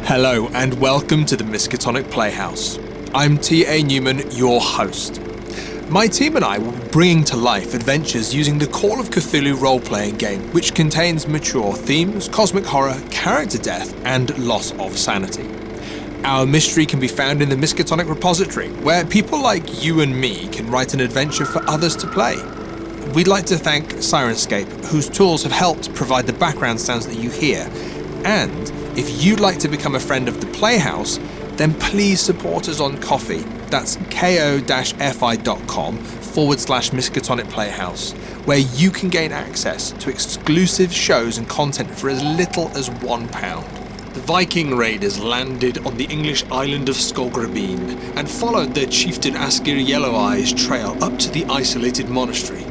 Hello and welcome to the Miskatonic Playhouse. I'm T.A. Newman, your host. My team and I will be bringing to life adventures using the Call of Cthulhu role-playing game, which contains mature themes, cosmic horror, character death, and loss of sanity. Our mystery can be found in the Miskatonic repository, where people like you and me can write an adventure for others to play. We'd like to thank Syrinscape, whose tools have helped provide the background sounds that you hear. And if you'd like to become a friend of the Playhouse, then please support us on Ko-fi. That's ko-fi.com/Miskatonic Playhouse, where you can gain access to exclusive shows and content for as little as £1. The Viking raiders landed on the English island of Skógrbein and followed their chieftain Askr Yelloweye's trail up to the isolated monastery.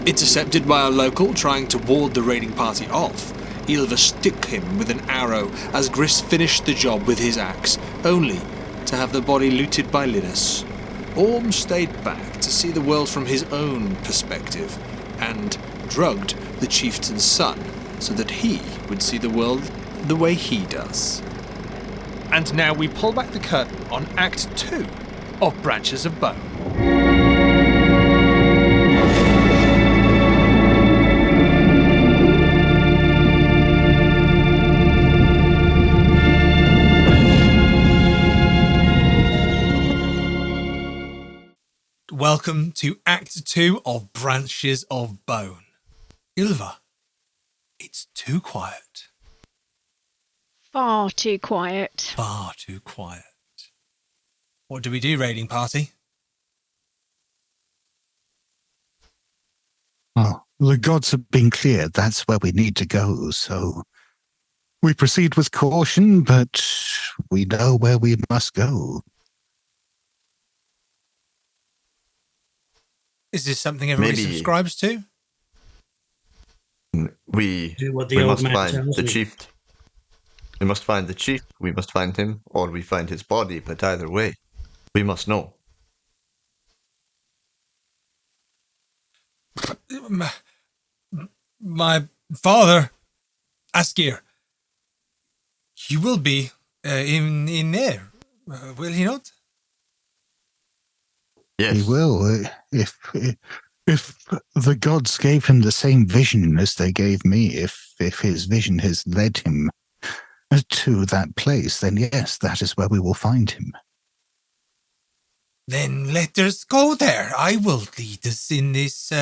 Intercepted by a local trying to ward the raiding party off, Yulva struck him with an arrow as Griss finished the job with his axe, only to have the body looted by Linus. Orm stayed back to see the world from his own perspective and drugged the chieftain's son so that he would see the world the way he does. And now we pull back the curtain on Act 2 of Branches of Bone. Welcome to Act 2 of Branches of Bone. Yulva, it's too quiet. Far too quiet. Far too quiet. What do we do, raiding party? Oh, the gods have been cleared. That's where we need to go, so we proceed with caution, but we know where we must go. Is this something everybody subscribes to? We Do what the old must man find tells the me. chief. We must find the chief. We must find him, or we find his body. But either way, we must know. My father, Askr, he will be in there, will he not? Yes, He will, if the gods gave him the same vision as they gave me, if his vision has led him to that place, then yes, that is where we will find him. Then let us go there. I will lead us in this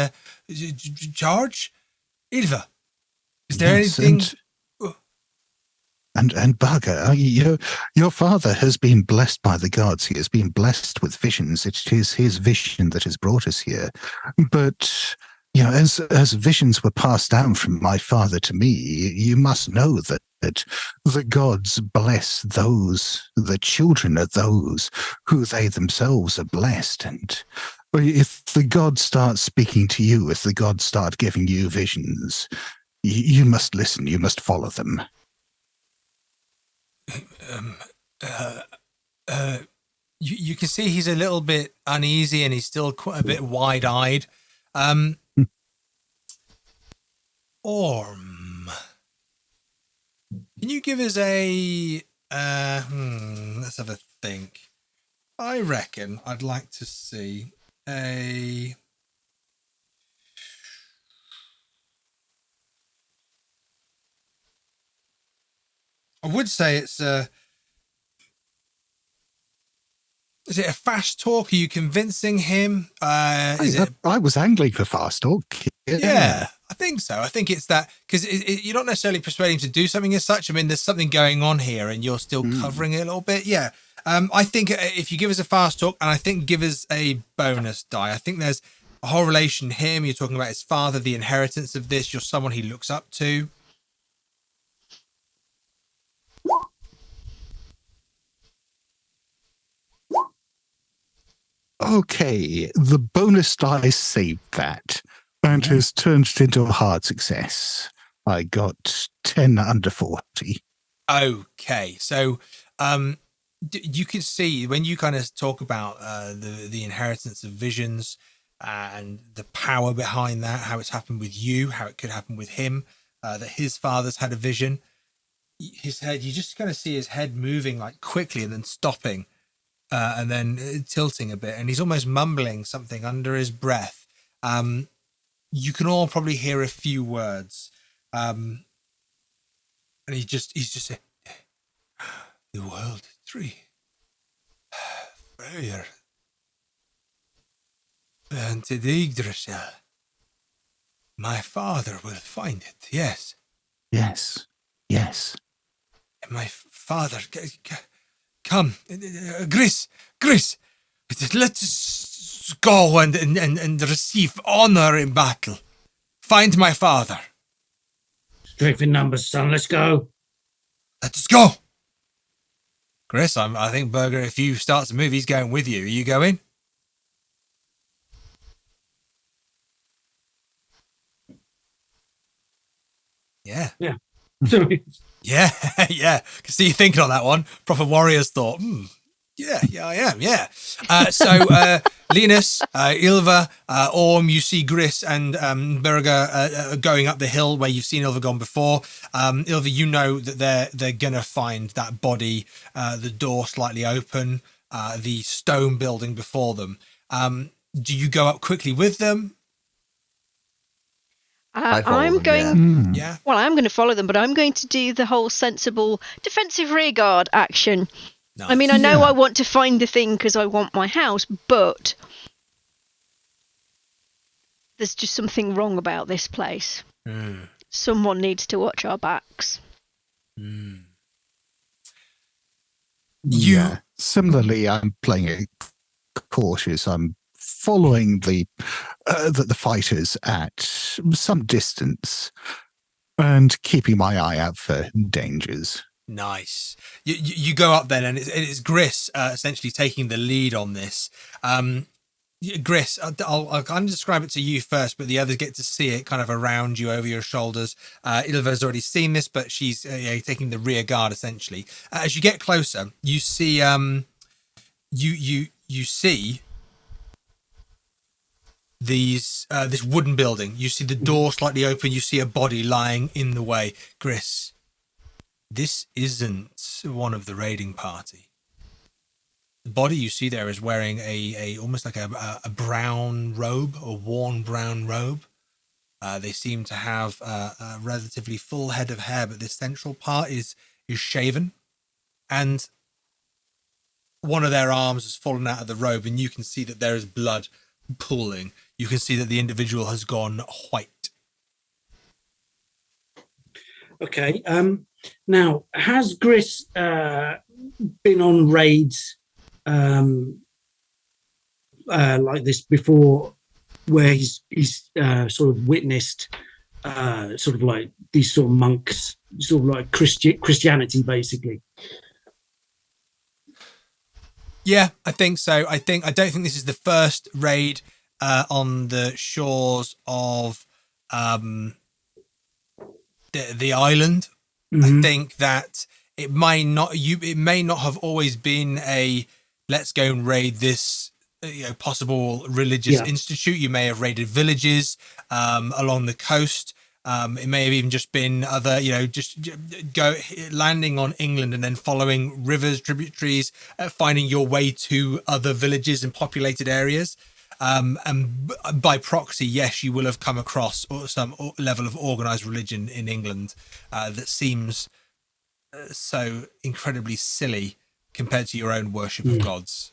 charge. Yulva, is there Yes, anything... And Baga, your father has been blessed by the gods. He has been blessed with visions. It is his vision that has brought us here. But, as visions were passed down from my father to me, you must know that the gods bless the children of those who they themselves are blessed. And if the gods start speaking to you, if the gods start giving you visions, you must listen, you must follow them. You can see he's a little bit uneasy and he's still quite a bit wide-eyed. Orm, can you give us a... let's have a think. I reckon I'd like to see a... I would say it's a... Is it a fast talk? Are you convincing him? I was angling for fast talk. Yeah, I think so. I think it's that, because you're not necessarily persuading him to do something as such. I mean, there's something going on here and you're still covering it a little bit. Yeah. I think if you give us a fast talk, and I think give us a bonus die, I think there's a whole relation him. You're talking about his father, the inheritance of this. You're someone he looks up to. Okay, the bonus die saved that and has turned it into a hard success. I got 10 under 40. Okay, so you can see when you kind of talk about the inheritance of visions and the power behind that, how it's happened with you, how it could happen with him, that his father's had a vision. his head. You just kind of see his head moving like quickly and then stopping, and then tilting a bit, and he's almost mumbling something under his breath. You can all probably hear a few words, and he's just saying, "The world tree, Freya, and to the Yggrdasil. My father will find it. Yes, Yes. Yes. my father. Come, Griss, let's go and receive honor in battle. Find my father. Strength in numbers, son. Let's go. Let's go. Griss, I think Burger, if you start to move, he's going with you. Are you going? Yeah. Yeah. Yeah, yeah. Can see you thinking on that one. Proper warrior's thought. Yeah, I am. Yeah. So Linus, Yulva, Orm, you see Griss and Berger going up the hill where you've seen Yulva gone before. Yulva, you know that they're gonna find that body, the door slightly open, the stone building before them. Do you go up quickly with them? I'm going. Yeah. Well, I'm going to follow them, but I'm going to do the whole sensible defensive rearguard action. Nice. I mean, I know I want to find the thing because I want my house, but there's just something wrong about this place. Someone needs to watch our backs. Yeah. Similarly, I'm playing it cautious. I'm following the fighters at some distance and keeping my eye out for dangers. Nice. You go up then, and it's Griss essentially taking the lead on this. Griss, I'll kind of describe it to you first, but the others get to see it kind of around you, over your shoulders. Ylva's already seen this, but she's taking the rear guard essentially. As you get closer, you see you see this wooden building. You see the door slightly open. You see a body lying in the way. Griss, this isn't one of the raiding party. The body you see there is wearing a almost like a brown robe, a worn brown robe. They seem to have a relatively full head of hair, but this central part is shaven, and one of their arms has fallen out of the robe, and you can see that there is blood pooling. You can see that the individual has gone white. Okay. Now, has Griss been on raids like this before, where he's sort of witnessed sort of like these sort of monks, sort of like Christianity, basically? Yeah, I think so. I don't think this is the first raid on the shores of the island. I think that it may not have always been a let's go and raid this possible religious institute. You may have raided villages along the coast. It may have even just been other, just go landing on England and then following rivers, tributaries, finding your way to other villages and populated areas. And by proxy, yes, you will have come across some level of organized religion in England that seems so incredibly silly compared to your own worship of gods.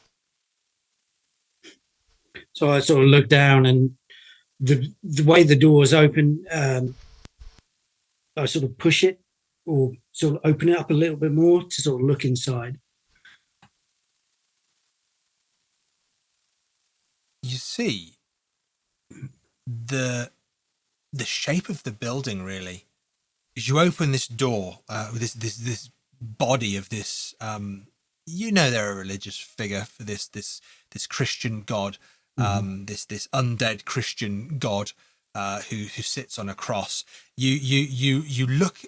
So I sort of look down, and the way the door is open, I sort of push it or sort of open it up a little bit more to sort of look inside. You see the shape of the building really. As you open this door, this body of this, they're a religious figure for this Christian god, this undead Christian god who sits on a cross. You look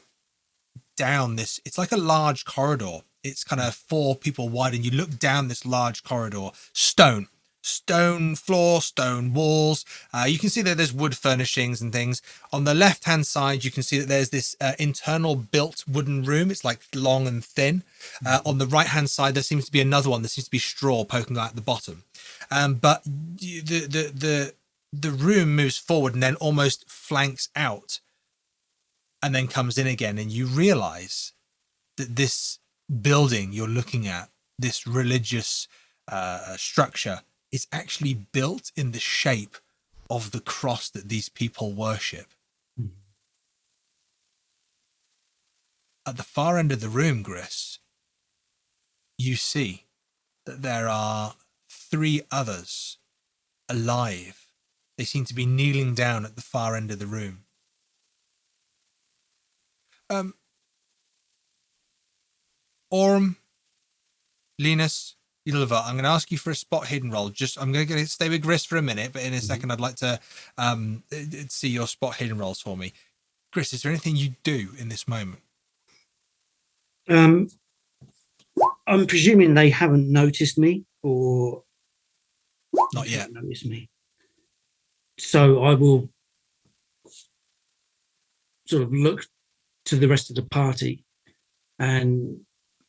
down this. It's like a large corridor. It's kind of 4 people wide, and you look down this large corridor, stone. stone floor, stone walls. You can see that there's wood furnishings and things. On the left-hand side, you can see that there's this internal built wooden room. It's like long and thin. On the right-hand side, there seems to be another one. There seems to be straw poking out at the bottom. But the room moves forward and then almost flanks out and then comes in again. And you realize that this building you're looking at, this religious structure, is actually built in the shape of the cross that these people worship. Mm. At the far end of the room, Griss, you see that there are 3 others alive. They seem to be kneeling down at the far end of the room. Orm, Linus, Yulva, I'm going to ask you for a spot hidden roll. I'm going to stay with Griss for a minute, but in a second, I'd like to see your spot hidden rolls for me. Griss, is there anything you do in this moment? I'm presuming they haven't noticed me, or not yet. Noticed me. So I will sort of look to the rest of the party and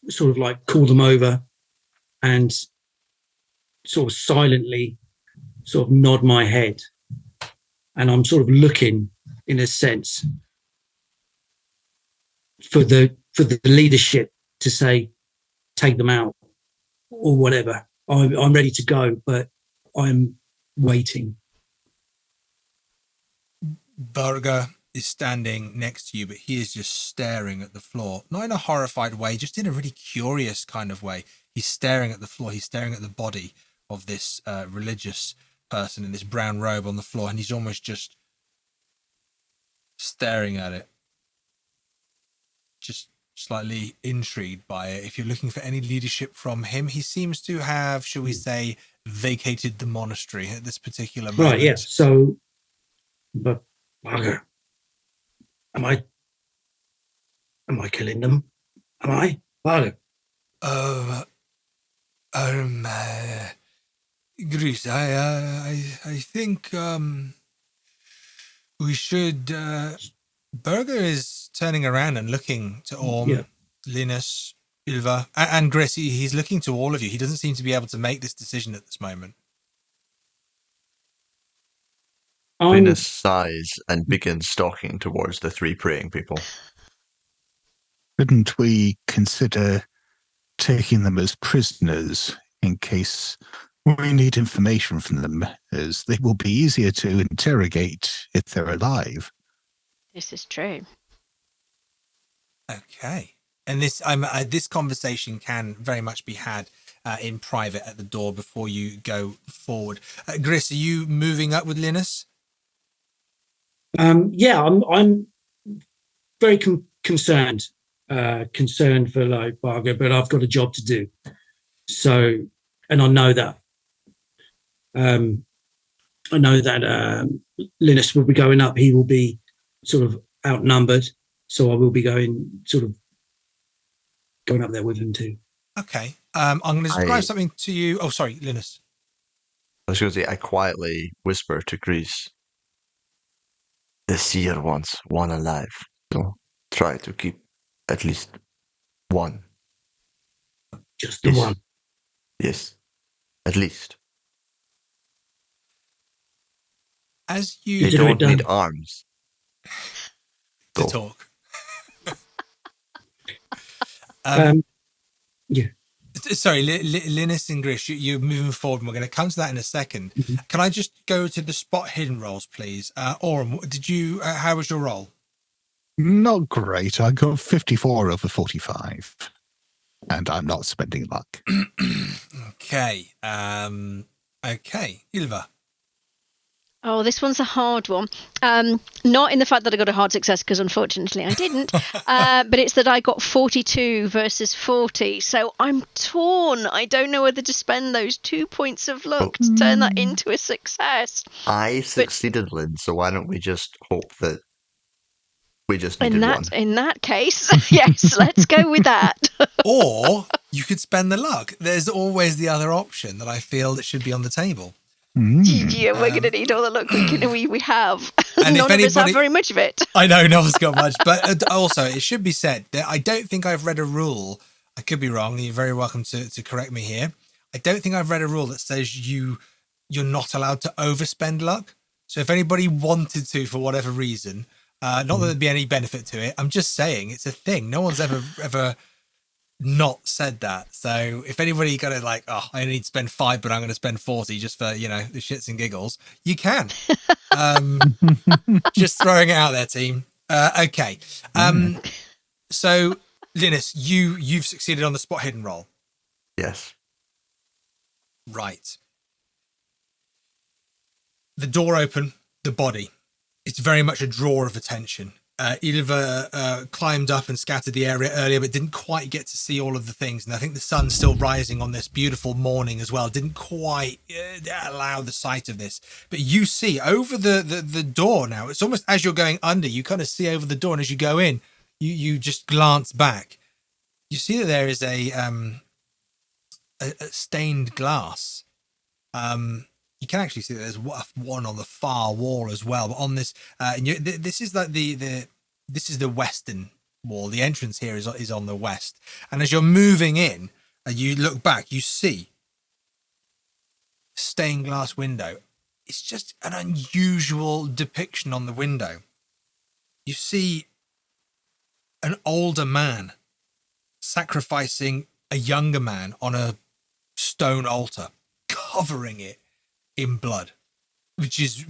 sort of like call them over and sort of silently sort of nod my head. And I'm sort of looking, in a sense, for the leadership to say, take them out or whatever. I'm ready to go, but I'm waiting. Burger is standing next to you, but he is just staring at the floor, not in a horrified way, just in a really curious kind of way. He's staring at the floor. He's staring at the body of this religious person in this brown robe on the floor, and he's almost just staring at it, just slightly intrigued by it. If you're looking for any leadership from him, he seems to have, shall we say, vacated the monastery at this particular moment. Right, yeah. So, but bugger. Am I killing them? Am I? Bugger. Griss, I think we should. Burger is turning around and looking to Orm, Linus, Yulva, and Griss. He's looking to all of you. He doesn't seem to be able to make this decision at this moment. Linus sighs and begins stalking towards the 3 praying people. Couldn't we consider taking them as prisoners in case we need information from them, as they will be easier to interrogate if they're alive? This is true. Okay. And this conversation can very much be had in private at the door before you go forward. Griss, are you moving up with Linus? Yeah, I'm very concerned for like Bargo, but I've got a job to do. So, and I know that. Linus will be going up. He will be sort of outnumbered, so I will be going up there with him too. Okay. I'm going to describe something to you. Oh, sorry, Linus. I was going to say, I quietly whisper to Griss, the seer wants one alive, so try to keep at least one. Just the one? Yes, at least. As you don't need arms to talk. Yeah. Sorry, Linus and Griss, you're moving forward, and we're going to come to that in a second. Mm-hmm. Can I just go to the spot hidden rolls, please? Orm, how was your roll? Not great. I got 54 over 45, and I'm not spending luck. Okay. Okay. Yulva. Oh, this one's a hard one. Not in the fact that I got a hard success, because unfortunately I didn't, but it's that I got 42 versus 40. So I'm torn. I don't know whether to spend those 2 points of luck to turn that into a success. I succeeded, Lynne, so why don't we just hope that we just needed one? In that case, yes, let's go with that. Or you could spend the luck. There's always the other option that I feel that should be on the table. Yeah, we're going to need all the luck we have. And None of us have very much of it. I know no one's got much, but also it should be said that I don't think I've read a rule. I could be wrong. You're very welcome to correct me here. I don't think I've read a rule that says you're not allowed to overspend luck. So if anybody wanted to, for whatever reason, not that there'd be any benefit to it, I'm just saying it's a thing. No one's ever not said that. So if anybody got it like, oh, I need to spend 5, but I'm going to spend 40 just for, the shits and giggles, you can. Just throwing it out there, team. Okay. So Linus, you've succeeded on the spot hidden roll. Yes. Right. The door open, the body. It's very much a drawer of attention. Yulva climbed up and scattered the area earlier, but didn't quite get to see all of the things. And I think the sun's still rising on this beautiful morning as well. Didn't quite allow the sight of this. But you see over the door now. It's almost as you're going under, you kind of see over the door. And as you go in, you just glance back. You see that there is a stained glass. You can actually see that there's one on the far wall as well. But on this, this is like this is the western wall. The entrance here is on the west. And as you're moving in, and you look back, you see stained glass window. It's just an unusual depiction on the window. You see an older man sacrificing a younger man on a stone altar, covering it in blood, which it's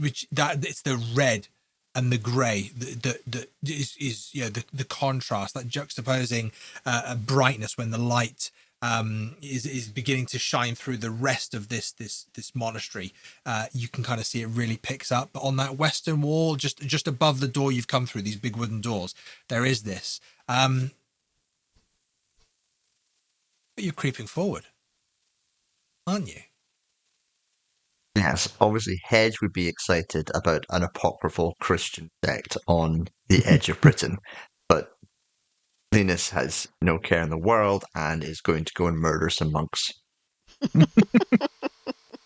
the red and the grey that is the contrast, that juxtaposing a brightness when the light is beginning to shine through the rest of this monastery. You can kind of see it really picks up. But on that western wall, just above the door you've come through, these big wooden doors, there is this. But you're creeping forward, aren't you? Yes, obviously Hedge would be excited about an apocryphal Christian sect on the edge of Britain, but Linus has no care in the world and is going to go and murder some monks.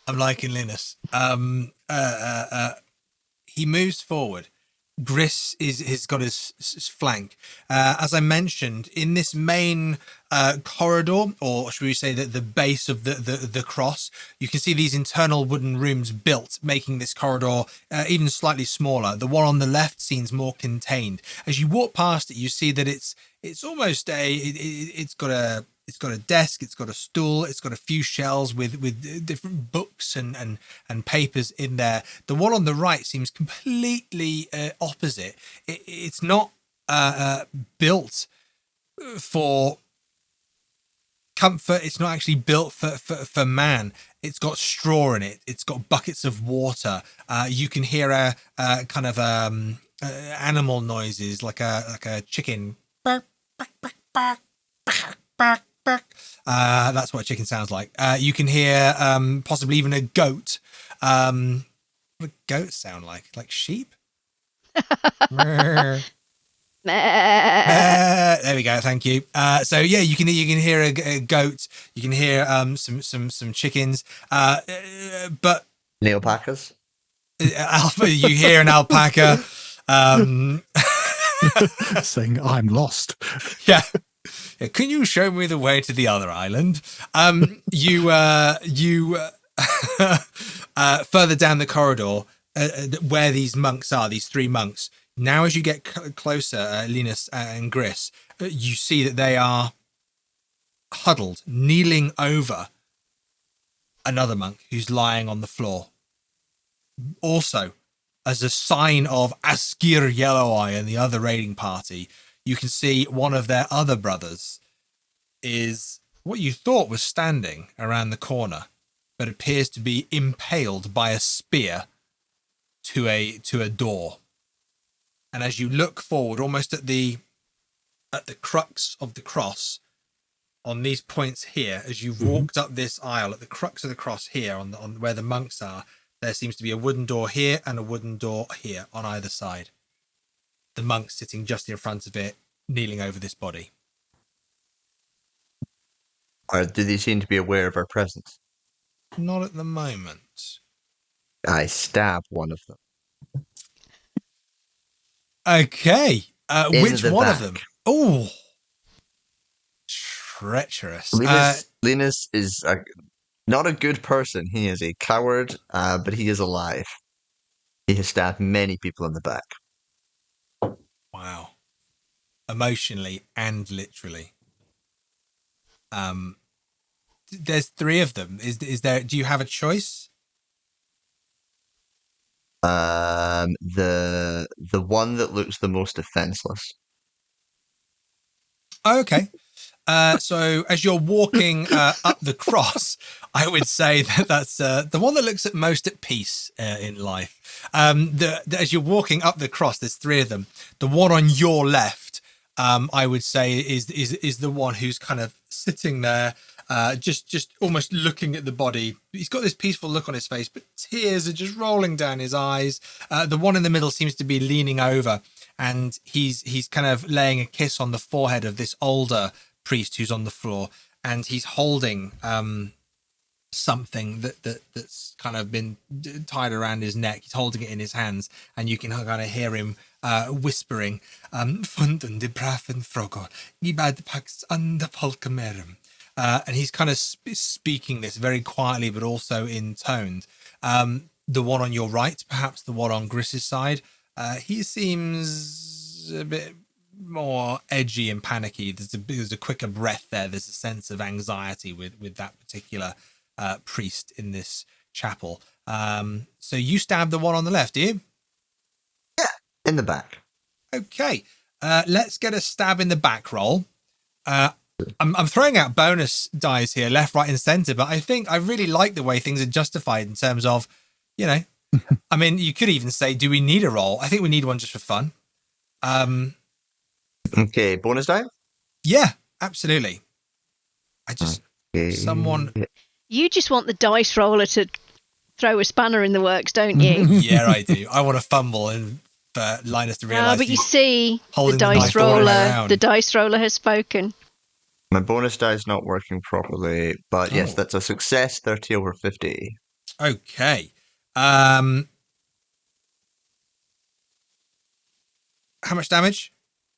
I'm liking Linus. He moves forward. Griss has got his flank. As I mentioned, in this main corridor, or should we say that the base of the cross, you can see these internal wooden rooms built, making this corridor even slightly smaller. The one on the left seems more contained. As you walk past it, you see that it's almost it's got a desk, it's got a stool, it's got a few shelves with different books and papers in there. The one on the right seems completely opposite. It's not built for comfort. It's not actually built for man. It's got straw in it. It's got buckets of water. You can hear a kind of animal noises like a chicken. That's what a chicken sounds like. You can hear possibly even a goat. What do goats sound like? Like sheep? There we go. Thank you. So yeah, you can hear a goat. You can hear some chickens. But Neopacas? You hear an alpaca. Saying, I'm lost. Yeah. Can you show me the way to the other island? You further down the corridor, where these monks are, these 3 monks. Now, as you get closer, Linus and Griss, you see that they are huddled, kneeling over another monk who's lying on the floor. Also, as a sign of Askr Yelloweye and the other raiding party, you can see one of their other brothers is what you thought was standing around the corner, but appears to be impaled by a spear to a door. And as you look forward, almost at the crux of the cross, on these points here, as you've walked up this aisle, at the crux of the cross here, on where the monks are, there seems to be a wooden door here and a wooden door here on either side. The monk sitting just in front of it, kneeling over this body. Or do they seem to be aware of our presence? Not at the moment. I stab one of them. Okay. In Which the one back. of them? Oh, treacherous. Linus is not a good person. He is a coward, but he is alive. He has stabbed many people in the back. Wow. Emotionally and literally. There's 3 of them. Is there? Do you have a choice? The one that looks the most defenseless. Oh, okay. So as you're walking up the cross, I would say that's the one that looks at most at peace in life. As you're walking up the cross, there's 3 of them. The one on your left, I would say, is the one who's kind of sitting there, just almost looking at the body. He's got this peaceful look on his face, but tears are just rolling down his eyes. The one in the middle seems to be leaning over, and he's kind of laying a kiss on the forehead of this older priest who's on the floor, and he's holding something that's kind of been tied around his neck. He's holding it in his hands, and you can kind of hear him whispering, "Funden de brafen frogo, ibad pax anda polkamerum." And he's kind of speaking this very quietly, but also in tones. The one on your right, perhaps the one on Griss's side, he seems a bit more edgy and panicky. There's a quicker breath there. There's a sense of anxiety with that particular priest in this chapel. So you stab the one on the left, do you? Yeah, in the back. Okay. Let's get a stab in the back roll. I'm throwing out bonus dice here, left, right, and center, but I think I really like the way things are justified in terms of, I mean, you could even say, do we need a roll? I think we need one just for fun. Okay, bonus die? Yeah, absolutely. Okay. Someone... You just want the dice roller to throw a spanner in the works, don't you? Yeah, I do. I want to fumble and for Linus to realise. But you see, the dice roller has spoken. My bonus die is not working properly, but yes, that's a success, 30 over 50. Okay. How much damage?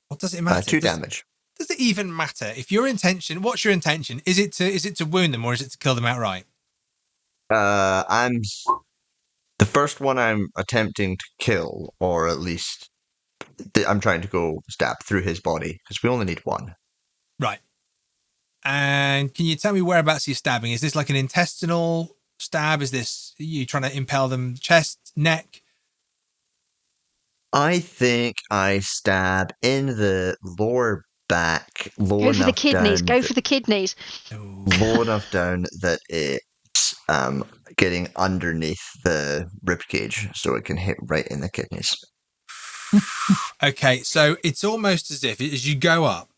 What does it matter? 2 damage. Does it even matter? If your intention, what's your intention? Is it to wound them, or is it to kill them outright? I'm the first one I'm attempting to kill, or at least I'm trying to go stab through his body, because we only need one. Right. And can you tell me whereabouts you're stabbing? Is this like an intestinal stab? Is this you trying to impale them chest, neck? I think I stab in the lower back, Go for the kidneys. Go for the kidneys. Low enough down that it's getting underneath the ribcage, so it can hit right in the kidneys. Okay, so it's almost as if as you go up.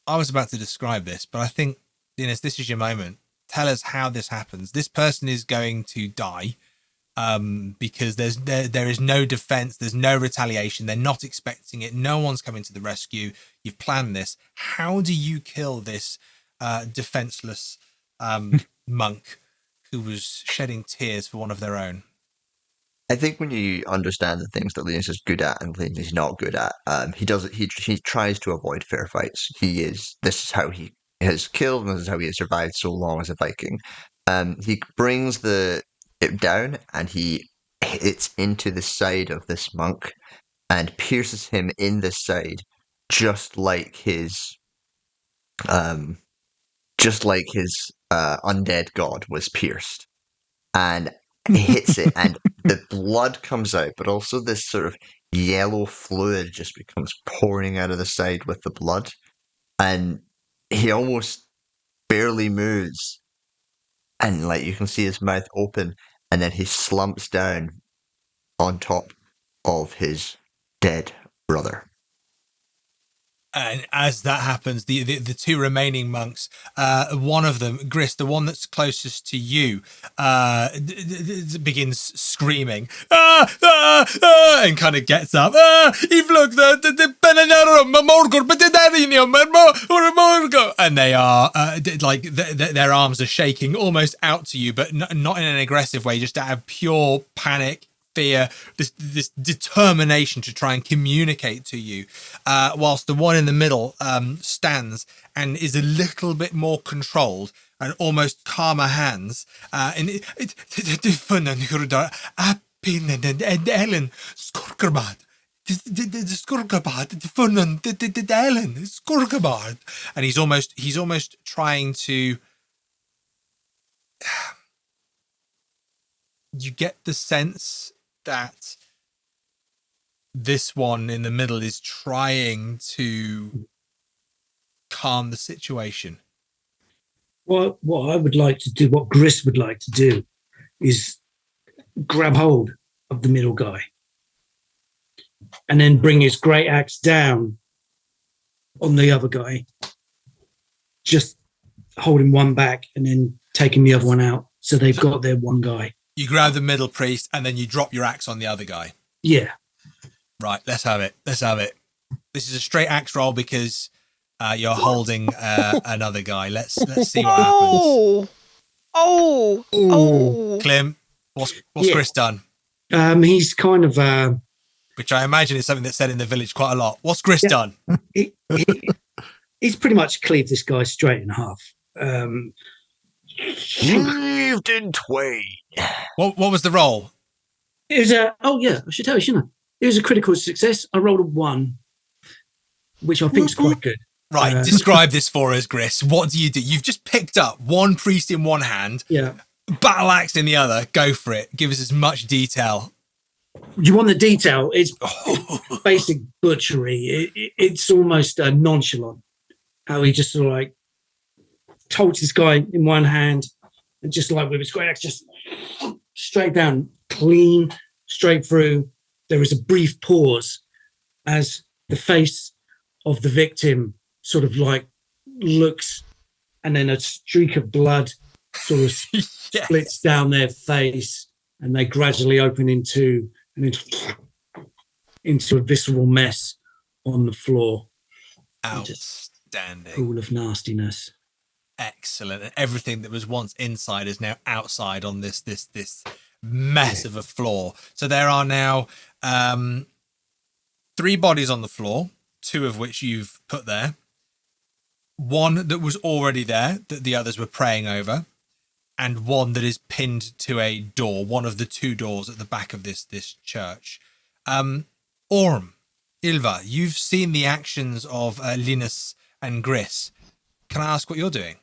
I was about to describe this, but I think, Linus, this is your moment. Tell us how this happens. This person is going to die because there is no defense. There's no retaliation. They're not expecting it. No one's coming to the rescue. You've planned this. How do you kill this defenseless monk who was shedding tears for one of their own? I think when you understand the things that Linus is good at and Linus is not good at, he tries to avoid fair fights. This is how he has killed, and this is how he has survived so long as a Viking. He brings it down, and he hits into the side of this monk and pierces him in the side, just like his undead god was pierced. And he hits it, and the blood comes out, but also this sort of yellow fluid just becomes pouring out of the side with the blood. And he almost barely moves. And you can see his mouth open, and then he slumps down on top of his dead brother. And as that happens, the two remaining monks, one of them, Griss, the one that's closest to you, begins screaming, and kind of gets up. And they are like their arms are shaking almost out to you, but not in an aggressive way, just out of pure panic, fear, this determination to try and communicate to you, whilst the one in the middle stands and is a little bit more controlled and almost calmer hands. And and he's almost trying to. You get the sense that this one in the middle is trying to calm the situation. What I would like to do, what Griss would like to do, is grab hold of the middle guy and then bring his great axe down on the other guy, just holding one back and then taking the other one out. So they've got their one guy. You grab the middle priest and then you drop your axe on the other guy. Yeah. Right, let's have it. This is a straight axe roll because you're holding another guy. Let's see what happens. Oh. Clym, what's Griss done? He's kind of... which I imagine is something that's said in the village quite a lot. What's Griss done? He's pretty much cleaved this guy straight in half. Cleaved in twain. What was the roll? It was I should tell you, shouldn't I? It was a critical success. I rolled a 1, which I think is quite good. Right, describe this for us, Griss. What do? You've just picked up one priest in one hand, battle axe in the other. Go for it. Give us as much detail. You want the detail? It's basic butchery. It's almost nonchalant. How he just sort of like holds this guy in one hand and just like with his great axe, just straight down, clean, straight through. There is a brief pause as the face of the victim sort of like looks, and then a streak of blood sort of splits down their face, and they gradually open into a visceral mess on the floor. Outstanding. Pool of nastiness. Excellent. And everything that was once inside is now outside on this mess of a floor. So there are now 3 bodies on the floor, 2 of which you've put there. 1 that was already there that the others were praying over, and 1 that is pinned to a door, one of the 2 doors at the back of this church. Orm, Ylva, you've seen the actions of Linus and Griss. Can I ask what you're doing?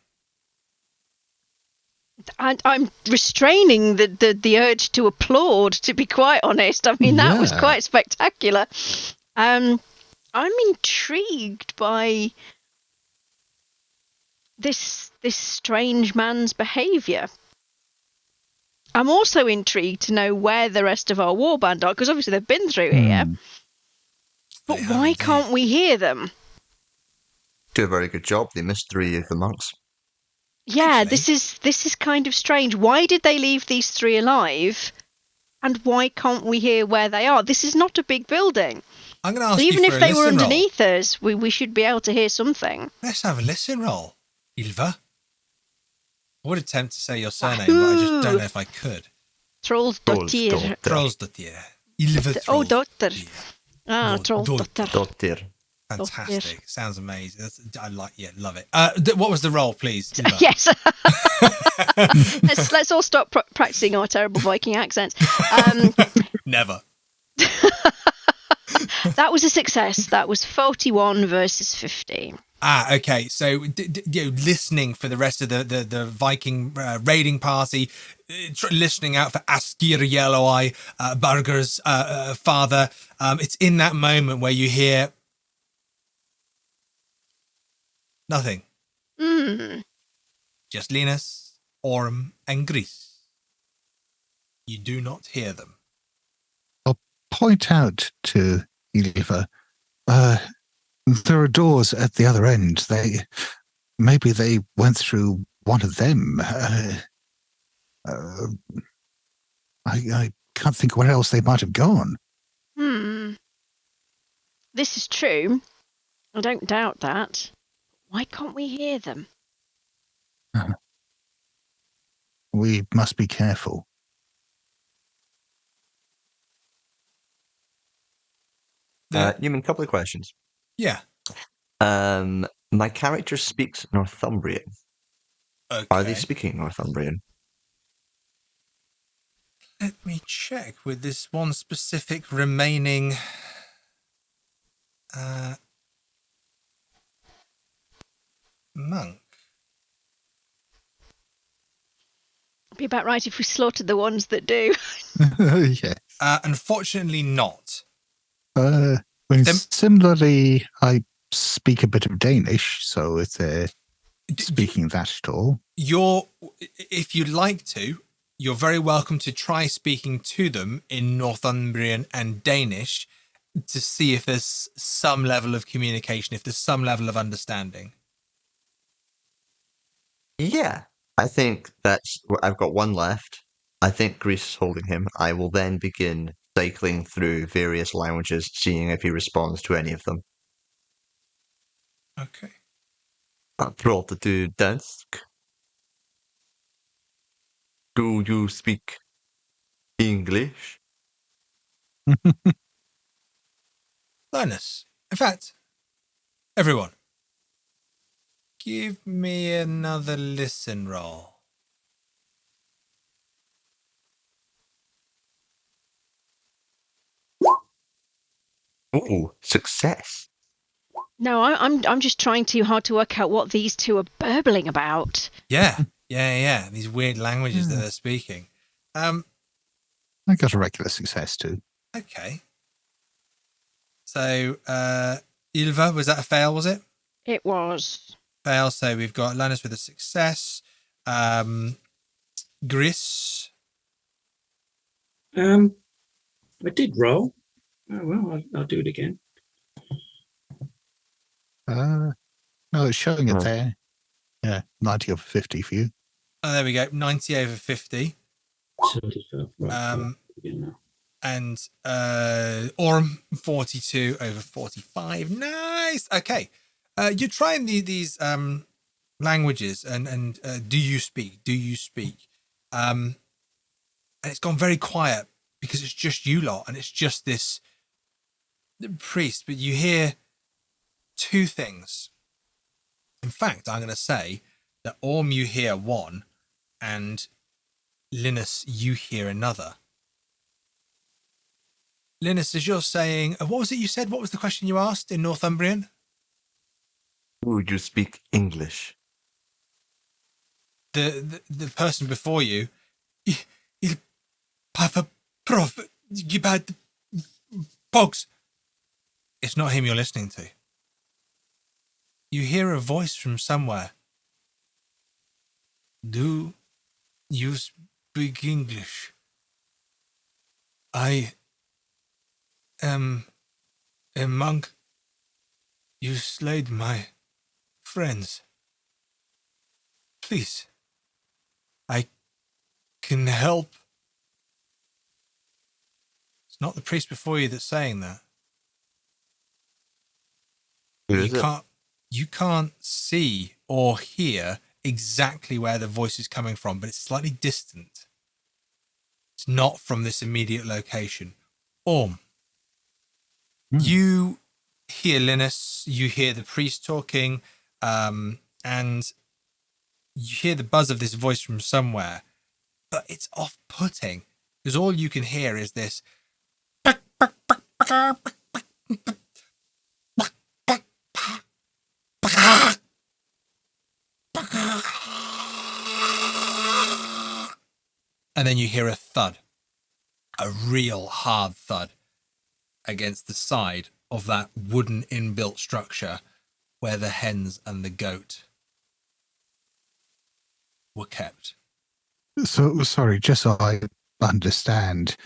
I'm restraining the urge to applaud, to be quite honest. I mean, that was quite spectacular. I'm intrigued by this strange man's behaviour. I'm also intrigued to know where the rest of our warband are, because obviously they've been through here. But why can't we hear them? Do a very good job. They missed 3 of the monks. Yeah, this is kind of strange. Why did they leave these 3 alive? And why can't we hear where they are? This is not a big building. I'm going to ask even you for if they were listen underneath us, we should be able to hear something. Let's have a listen roll, Ylva. I would attempt to say your surname, but I just don't know if I could. Trollsdottir. Trollsdottir. Ylva Oh, dotter. Ah, Trollsdottir. Dottir. Fantastic. Sounds amazing. Love it. What was the role, please? Ylva? Yes. let's all stop practicing our terrible Viking accents. Never. That was a success. That was 41 versus 15. Okay. So, listening for the rest of the Viking raiding party, listening out for Askr Yelloweye, Burger's father. It's in that moment where you hear nothing. Just Linus, Orm, and Griss. You do not hear them. I'll point out to Yulva, There are doors at the other end. Maybe they went through one of them. I can't think where else they might have gone. This is true. I don't doubt that. Why can't we hear them? We must be careful. Newman, a couple of questions. Yeah. My character speaks Northumbrian. Okay. Are they speaking Northumbrian? Let me check with this one specific remaining monk. It'd be about right if we slaughtered the ones that do. Yeah. Unfortunately not. Similarly, I speak a bit of Danish, so if they're speaking that at all. If you'd like to, you're very welcome to try speaking to them in Northumbrian and Danish to see if there's some level of communication, if there's some level of understanding. Yeah, I think I've got one left. I think Griss is holding him. I will then begin cycling through various languages, seeing if he responds to any of them. Okay. Pratar du dansk? Do you speak English? Linus, in fact, everyone, give me another listen roll. Ooh, success. No, I'm just trying too hard to work out what these two are burbling about. Yeah. These weird languages that they're speaking. I got a regular success too. Okay. So, Yulva, was that a fail, was it? It was. Fail, so we've got Linus with a success. Griss. I did roll. Oh, well, I'll do it again. No, it's showing it there. Yeah, 90 over 50 for you. Oh, there we go. 90 over 50. 75. Right. And Orm, 42 over 45. Nice. Okay. You're trying these languages and do you speak? And it's gone very quiet because it's just you lot and it's just this priest. But you hear two things. In fact, I'm going to say that Orm, you hear one, and Linus, you hear another. Linus, as you're saying, what was it you said? What was the question you asked in Northumbrian? Do you speak English? The person before you, il papa prof, you bad pogs. It's not him you're listening to. You hear a voice from somewhere. Do you speak English? I am a monk. You slayed my friends. Please, I can help. It's not the priest before you that's saying that. You can't see or hear exactly where the voice is coming from, but it's slightly distant. It's not from this immediate location. Orm, you hear Linus, you hear the priest talking, and you hear the buzz of this voice from somewhere, but it's off-putting because all you can hear is this. And then you hear a thud, a real hard thud against the side of that wooden inbuilt structure where the hens and the goat were kept. So, sorry, just so I understand,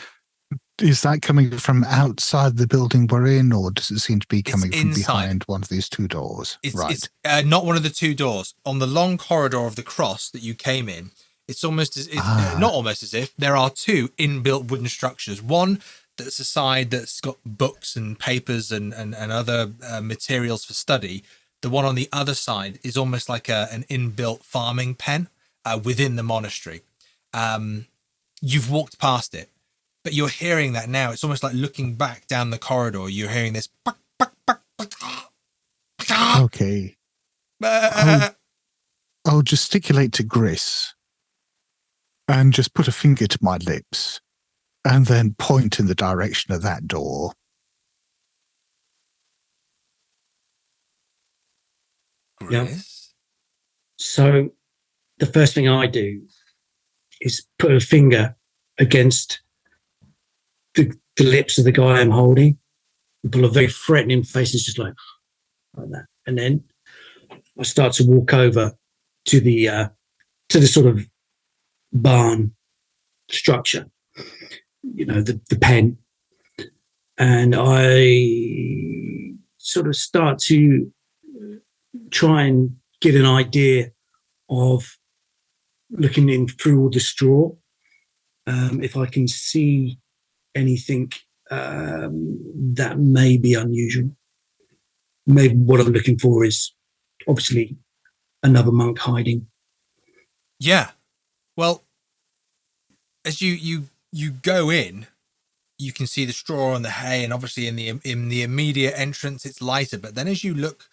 is that coming from outside the building we're in, or does it seem to be coming from behind one of these two doors? It's not one of the two doors. On the long corridor of the cross that you came in, it's almost as not almost as if there are two inbuilt wooden structures. One that's a side that's got books and papers and other materials for study. The one on the other side is almost like an inbuilt farming pen within the monastery. You've walked past it, but you're hearing that now. It's almost like looking back down the corridor. You're hearing this. Okay. I'll gesticulate to Griss and just put a finger to my lips and then point in the direction of that door. Griss? Yeah. So the first thing I do is put a finger against the lips of the guy I'm holding and pull a very threatening face. It's just like that. And then I start to walk over to the sort of barn structure, the pen. And I sort of start to try and get an idea of looking in through all the straw, if I can see anything that may be unusual. Maybe what I'm looking for is obviously another monk hiding. Yeah. Well, as you go in, you can see the straw and the hay, and obviously in the immediate entrance it's lighter. But then as you look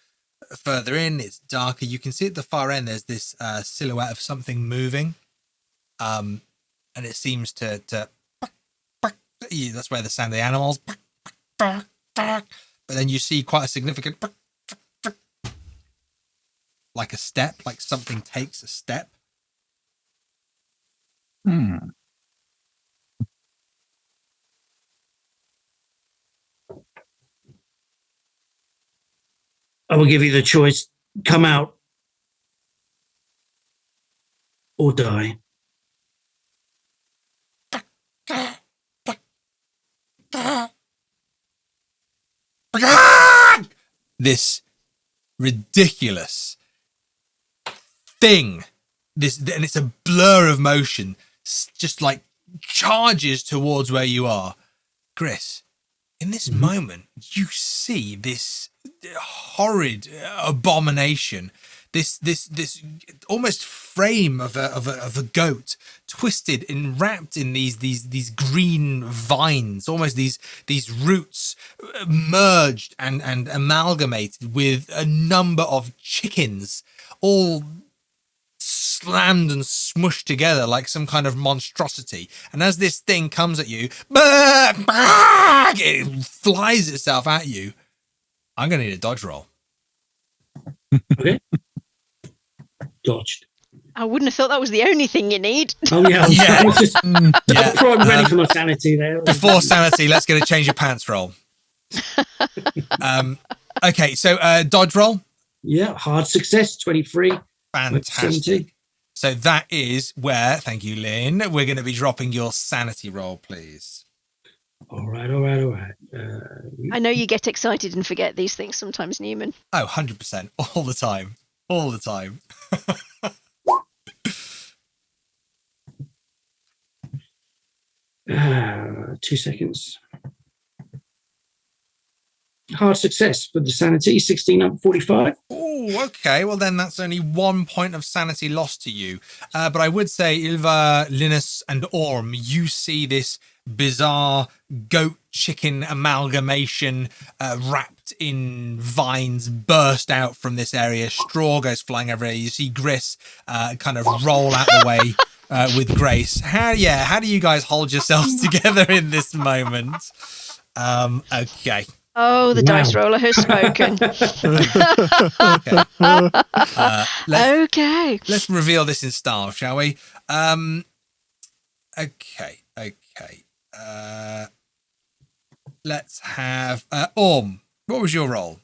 further in, it's darker. You can see at the far end there's this silhouette of something moving, and it seems to that's where the sound of the animals. But then you see quite a significant, like a step, like something takes a step. Hmm. I will give you the choice: come out or die. This ridiculous thing, and it's a blur of motion, just like charges towards where you are. Griss, in this moment, you see this horrid abomination, this almost frame of a goat, twisted and wrapped in these green vines, almost these roots merged and amalgamated with a number of chickens, all slammed and smushed together like some kind of monstrosity. And as this thing comes at you, it flies itself at you. I'm going to need a dodge roll. Okay. Dodged. I wouldn't have thought that was the only thing you need. Oh, yeah. Yeah. I'm ready for my sanity there. Before sanity, let's get a change of pants roll. Okay, so dodge roll. Yeah, hard success, 23. Fantastic. So that is where, thank you, Lynne, we're going to be dropping your sanity roll, please. All right. I know you get excited and forget these things sometimes, Newman. Oh, 100%. All the time. All the time. 2 seconds. Hard success for the sanity, 16 up 45. Oh, okay. Well, then that's only 1 point of sanity lost to you. But I would say, Ylva, Linus, and Orm, you see this bizarre goat chicken amalgamation wrapped in vines burst out from this area. Straw goes flying everywhere. You see Griss kind of roll out the way with Grace. How do you guys hold yourselves together in this moment? Okay. Oh, the dice roller has spoken. Okay. Okay. Let's reveal this in style, shall we? Okay. Let's have Orm. What was your roll?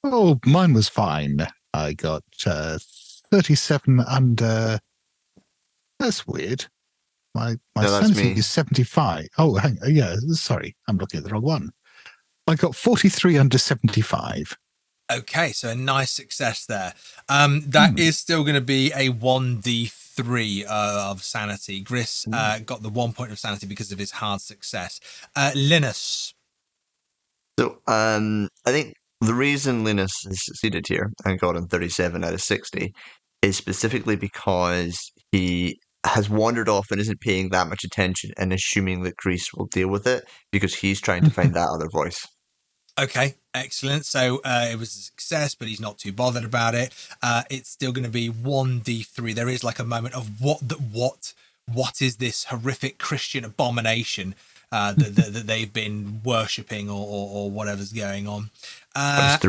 Oh, mine was fine. I got 37 under. That's weird. My No, that's sanity me. is 75. Oh, hang on. Yeah, sorry. I'm looking at the wrong one. I got 43 under 75. Okay, so a nice success there. That is still going to be a 1d3 of sanity. Griss got the 1 point of sanity because of his hard success. Linus. So, I think the reason Linus has succeeded here and got him 37 out of 60 is specifically because he has wandered off and isn't paying that much attention and assuming that Griss will deal with it because he's trying to find that other voice. Okay, excellent. So it was a success, but he's not too bothered about it. It's still going to be 1d3. There is like a moment of what is this horrific Christian abomination that they've been worshipping or whatever's going on. Okay.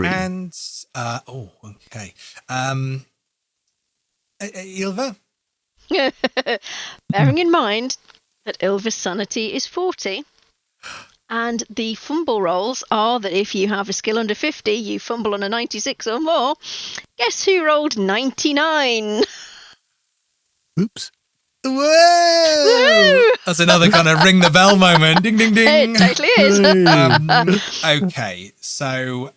Yulva? Bearing in mind that Ylva's sanity is 40. And the fumble rolls are that if you have a skill under 50, you fumble on a 96 or more. Guess who rolled 99? Oops. Whoa! Woo! That's another kind of ring the bell moment. Ding, ding, ding. It totally is. Okay, so...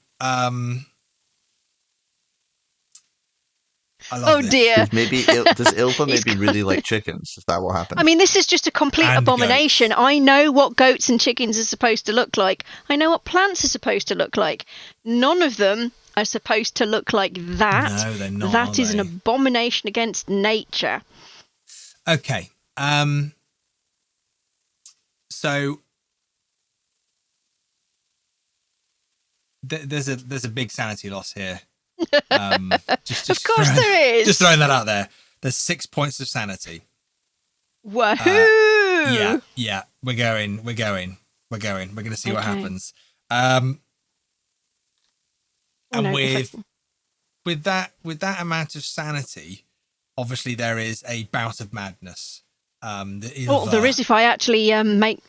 Oh dear. Does Ylva maybe really like chickens? Is that what happened? I mean, this is just a complete abomination. Goats. I know what goats and chickens are supposed to look like. I know what plants are supposed to look like. None of them are supposed to look like that. No, they're not. That is an abomination against nature. Okay. So there's a big sanity loss here. Just of course there is. Just throwing that out there. There's 6 points of sanity. Woohoo! Yeah. We're going. We're going to see what happens. With that amount of sanity, obviously there is a bout of madness. There is if I actually make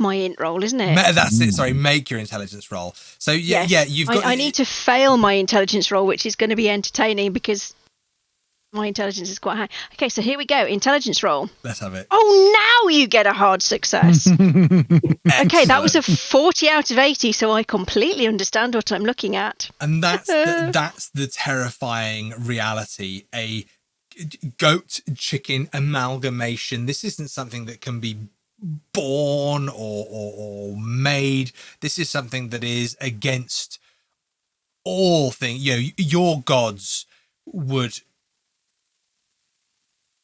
my int roll, isn't it? That's it. Sorry, make your intelligence roll. So you've got. I need to fail my intelligence roll, which is going to be entertaining because my intelligence is quite high. Okay, so here we go. Intelligence roll. Let's have it. Oh, now you get a hard success. Okay, that was a 40 out of 80, so I completely understand what I'm looking at. And that's the terrifying reality. A goat chicken amalgamation. This isn't something that can be born or made. This is something that is against all things. Your gods would.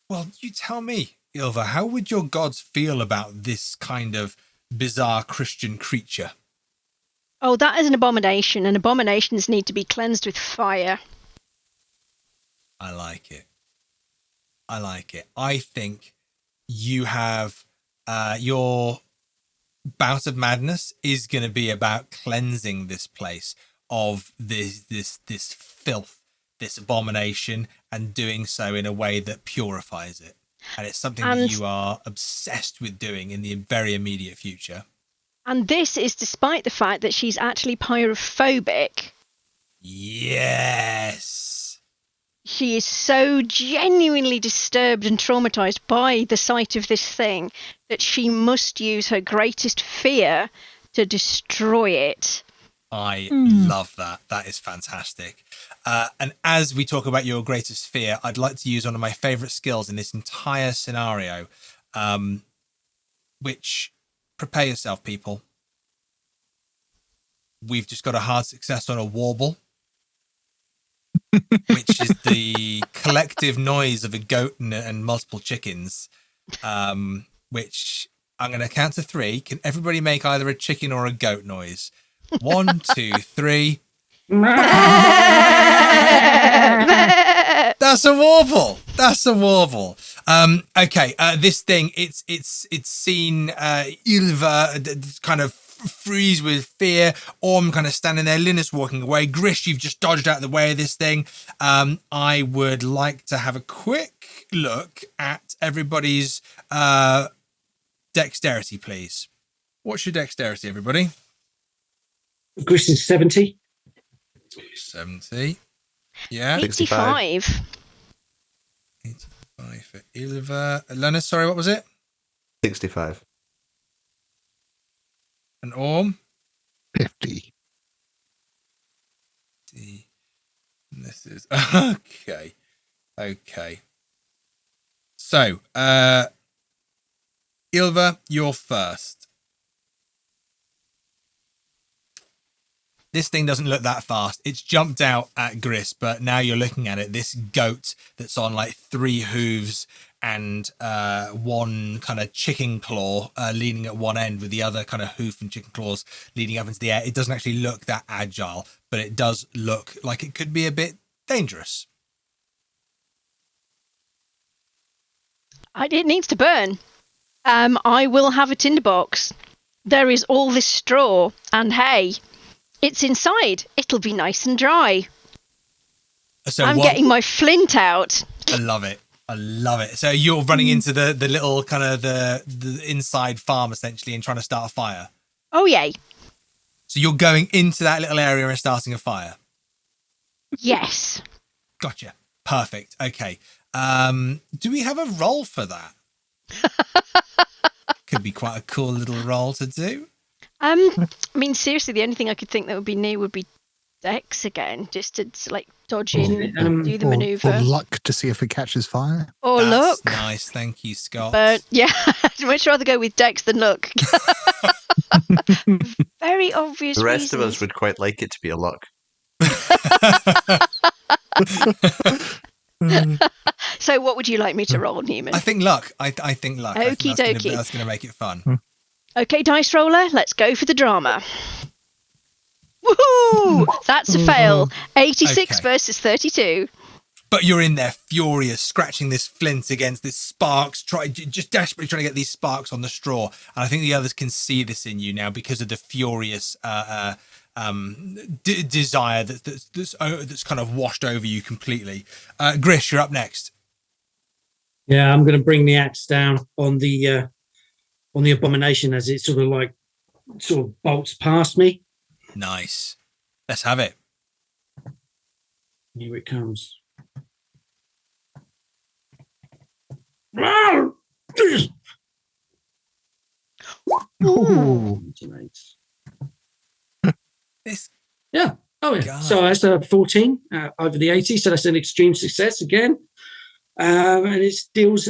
Well, you tell me, Yulva, how would your gods feel about this kind of bizarre Christian creature? Oh, that is an abomination, and abominations need to be cleansed with fire. I like it. I think you have your bout of madness is going to be about cleansing this place of this filth, this abomination, and doing so in a way that purifies it. And it's something that you are obsessed with doing in the very immediate future. And this is despite the fact that she's actually pyrophobic. Yes. She is so genuinely disturbed and traumatized by the sight of this thing that she must use her greatest fear to destroy it. I love that. That is fantastic. And as we talk about your greatest fear, I'd like to use one of my favorite skills in this entire scenario, which, prepare yourself, people. We've just got a hard success on a warble, which is the collective noise of a goat and multiple chickens, which I'm going to count to 3. Can everybody make either a chicken or a goat noise? 1, 2, 3. That's a warble. Okay. This thing, it's seen Yulva kind of freeze with fear. Orm kind of standing there. Linus walking away. Griss, you've just dodged out of the way of this thing. I would like to have a quick look at everybody's dexterity, please. What's your dexterity, everybody? Griss is 70. 70. Yeah. 85. 5 for Ylva. Linus, sorry, what was it? 65. And Orm? 50. And this is okay. Okay. So, Ylva, you're first. This thing doesn't look that fast. It's jumped out at Griss, but now you're looking at it. This goat that's on like 3 hooves and one kind of chicken claw leaning at one end with the other kind of hoof and chicken claws leading up into the air. It doesn't actually look that agile, but it does look like it could be a bit dangerous. It needs to burn. I will have a tinderbox. There is all this straw and hay. It's inside. It'll be nice and dry. So I'm getting my flint out. I love it. I love it. So you're running into the little kind of the inside farm essentially and trying to start a fire. Oh, yay. So you're going into that little area and starting a fire. Yes. Gotcha. Perfect. Okay. Do we have a roll for that? Could be quite a cool little roll to do. I mean, seriously, the only thing I could think that would be new would be Dex again, just to like dodge in, do the maneuver. Or luck to see if it catches fire. Or That's luck. Nice, thank you, Scott. But yeah, I'd much rather go with Dex than luck. Very obvious. The rest reasons. of us would quite like it to be a luck. So, what would you like me to roll, Newman? I think luck. I think luck. I think Okie dokie. that's going to make it fun. Okay, dice roller, let's go for the drama. Woohoo! That's a fail. 86 Okay. versus 32. But you're in there furious, scratching this flint against this sparks, just desperately trying to get these sparks on the straw. And I think the others can see this in you now because of the furious desire that's kind of washed over you completely. Griss, you're up next. Yeah, I'm going to bring the axe down on the abomination as it sort of bolts past me. Nice. Let's have it. Here it comes. Ooh. This. Yeah. Oh, yeah. God. So that's a 14 over the 80. So that's an extreme success again. And it deals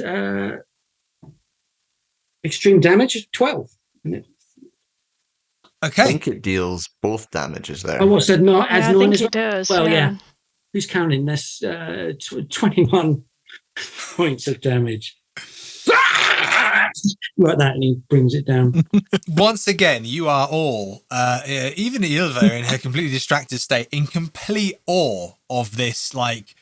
extreme damage of 12. I Okay. think it deals both damages there. Oh, what's that? Not as Yeah, I 9 think as it does. well? Yeah. Who's counting this? 21 points of damage. Like that, and he brings it down. Once again, you are all, even Ylva in her completely distracted state, in complete awe of this, like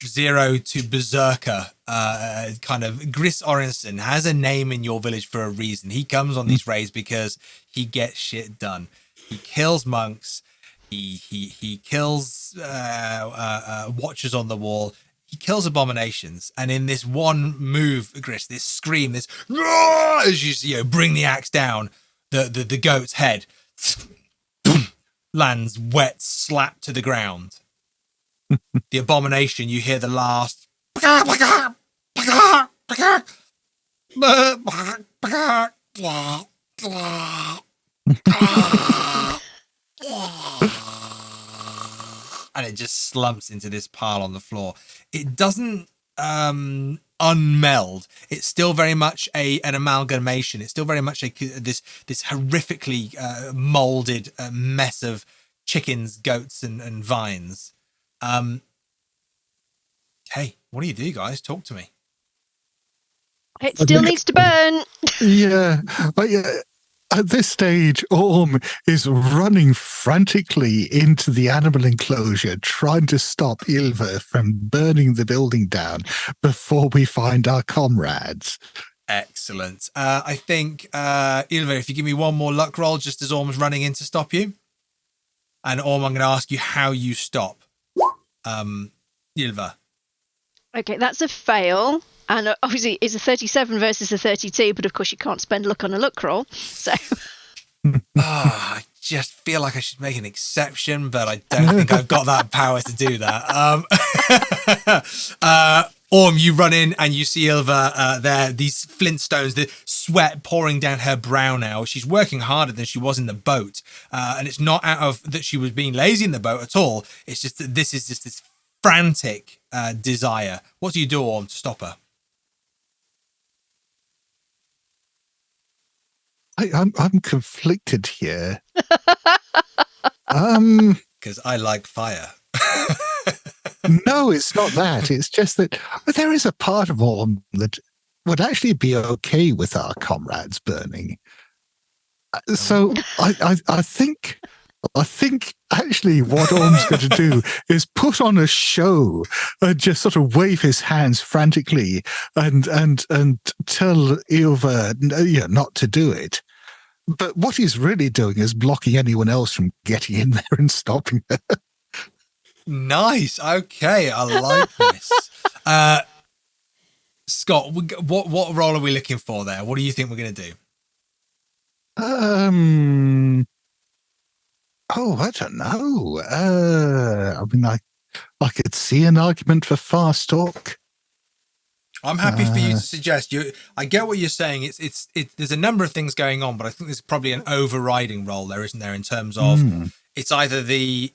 zero to berserker kind of. Griss Orenson has a name in your village for a reason. He comes on these raids because he gets shit done. He kills monks. He kills watchers on the wall. He kills abominations, and in this one move, Griss, this scream, this as you bring the axe down, the goat's head lands wet, slap to the ground. The abomination, you hear the last and it just slumps into this pile on the floor. It doesn't unmeld. It's still very much an amalgamation. It's still very much this horrifically molded mess of chickens, goats, and vines. Hey, what do you do, guys? Talk to me. It still needs to burn. Yeah. But yeah, at this stage, Orm is running frantically into the animal enclosure, trying to stop Ylva from burning the building down before we find our comrades. Excellent. I think, Ylva, if you give me one more luck roll just as Orm's running in to stop you. And Orm, I'm going to ask you how you stop. Yulva. Okay, that's a fail. And obviously it's a 37 versus a 32, but of course you can't spend luck on a luck roll. So I just feel like I should make an exception, but I don't think I've got that power to do that. you run in and you see Ylva there, these flintstones, the sweat pouring down her brow now. She's working harder than she was in the boat. And it's not out of that she was being lazy in the boat at all. It's just that this is just this frantic desire. What do you do, Orm, to stop her? I'm conflicted here. Because I like fire. No, it's not that. It's just that there is a part of Orm that would actually be okay with our comrades burning. So I think actually what Orm's going to do is put on a show and just sort of wave his hands frantically and tell Ylva not to do it. But what he's really doing is blocking anyone else from getting in there and stopping her. Nice. Okay, I like this. Scott, what role are we looking for there? What do you think we're going to do? I don't know. I mean, I could see an argument for fast talk. I'm happy for you to suggest. I get what you're saying. It's there's a number of things going on, but I think there's probably an overriding role there, isn't there? In terms of it's either the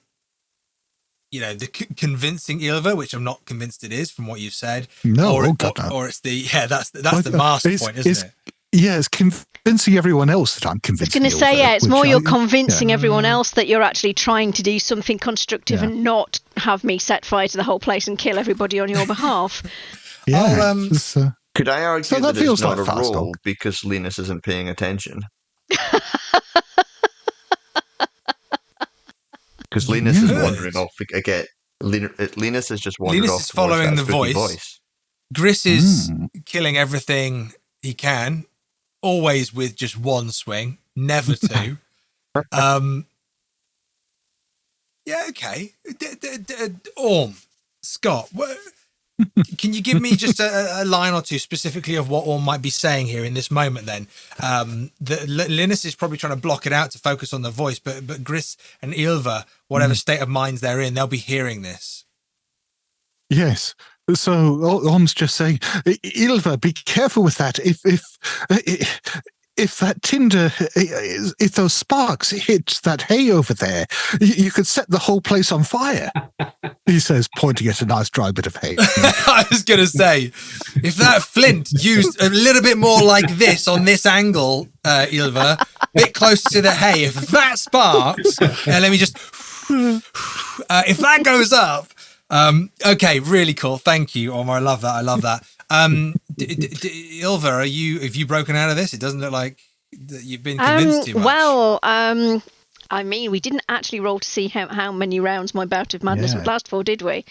convincing Ylva, which I'm not convinced it is from what you've said. No, or it's that's the master point, isn't it? Yeah, it's convincing everyone else that I'm convinced. I was going to say, it's more you're convincing everyone else that you're actually trying to do something constructive and not have me set fire to the whole place and kill everybody on your behalf. Yeah. Could I argue that feels it's not like a fast role talk. because Linus isn't paying attention? Because Linus is wandering off again. Linus is just wandering off. Linus is following the voice. Griss is killing everything he can, always with just one swing, never two. Yeah, okay. Orm, Scott, can you give me just a line or two specifically of what Orm might be saying here in this moment then? Linus is probably trying to block it out to focus on the voice, but Griss and Ylva, whatever state of minds they're in, they'll be hearing this. Yes. So Orm's just saying, Ylva, be careful with that. If that tinder, if those sparks hit that hay over there, you could set the whole place on fire. He says, pointing at a nice dry bit of hay. I was going to say, if that flint used a little bit more like this on this angle, Ylva, a bit closer to the hay, if that sparks, let me just, if that goes up, okay, really cool. Thank you, Omar. I love that. Ylva, have you broken out of this? It doesn't look like that you've been convinced too much. Well, I mean, we didn't actually roll to see how many rounds my bout of madness would last for, did we?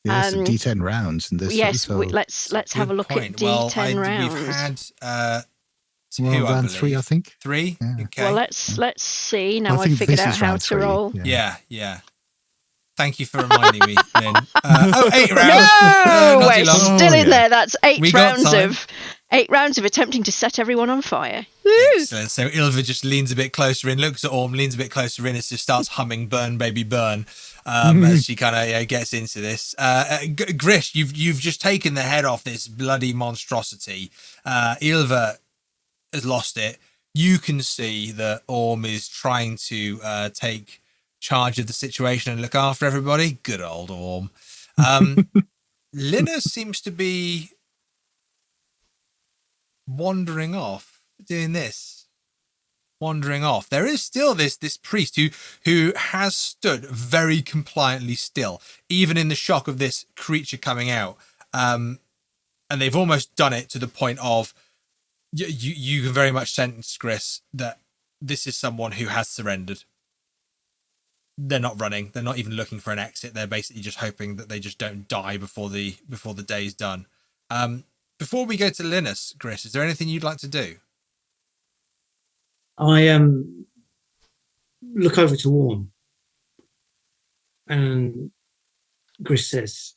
Yes, D10 rounds in this. Yes, so. let's have a look at D10 rounds. We've had round 3, I think. 3. Yeah. Okay. Well, let's see. Now I've figured out how to roll. Yeah. Thank you for reminding me, Lynne. 8 rounds. No, we're still in there. That's 8 8 rounds of attempting to set everyone on fire. Excellent. So Ylva just leans a bit closer in, looks at Orm, leans a bit closer in, and just starts humming "Burn, Baby, Burn" as she kind of gets into this. Griss, you've just taken the head off this bloody monstrosity. Ylva has lost it. You can see that Orm is trying to take charge of the situation and look after everybody. Good old Orm. Linus seems to be wandering off, doing this, wandering off. There is still this priest who has stood very compliantly still, even in the shock of this creature coming out. And they've almost done it to the point of you can very much sense, Griss, that this is someone who has surrendered. They're not running. They're not even looking for an exit. They're basically just hoping that they just don't die before the day's done. Before we go to Linus, Griss, is there anything you'd like to do? I look over to Orm, and Griss says,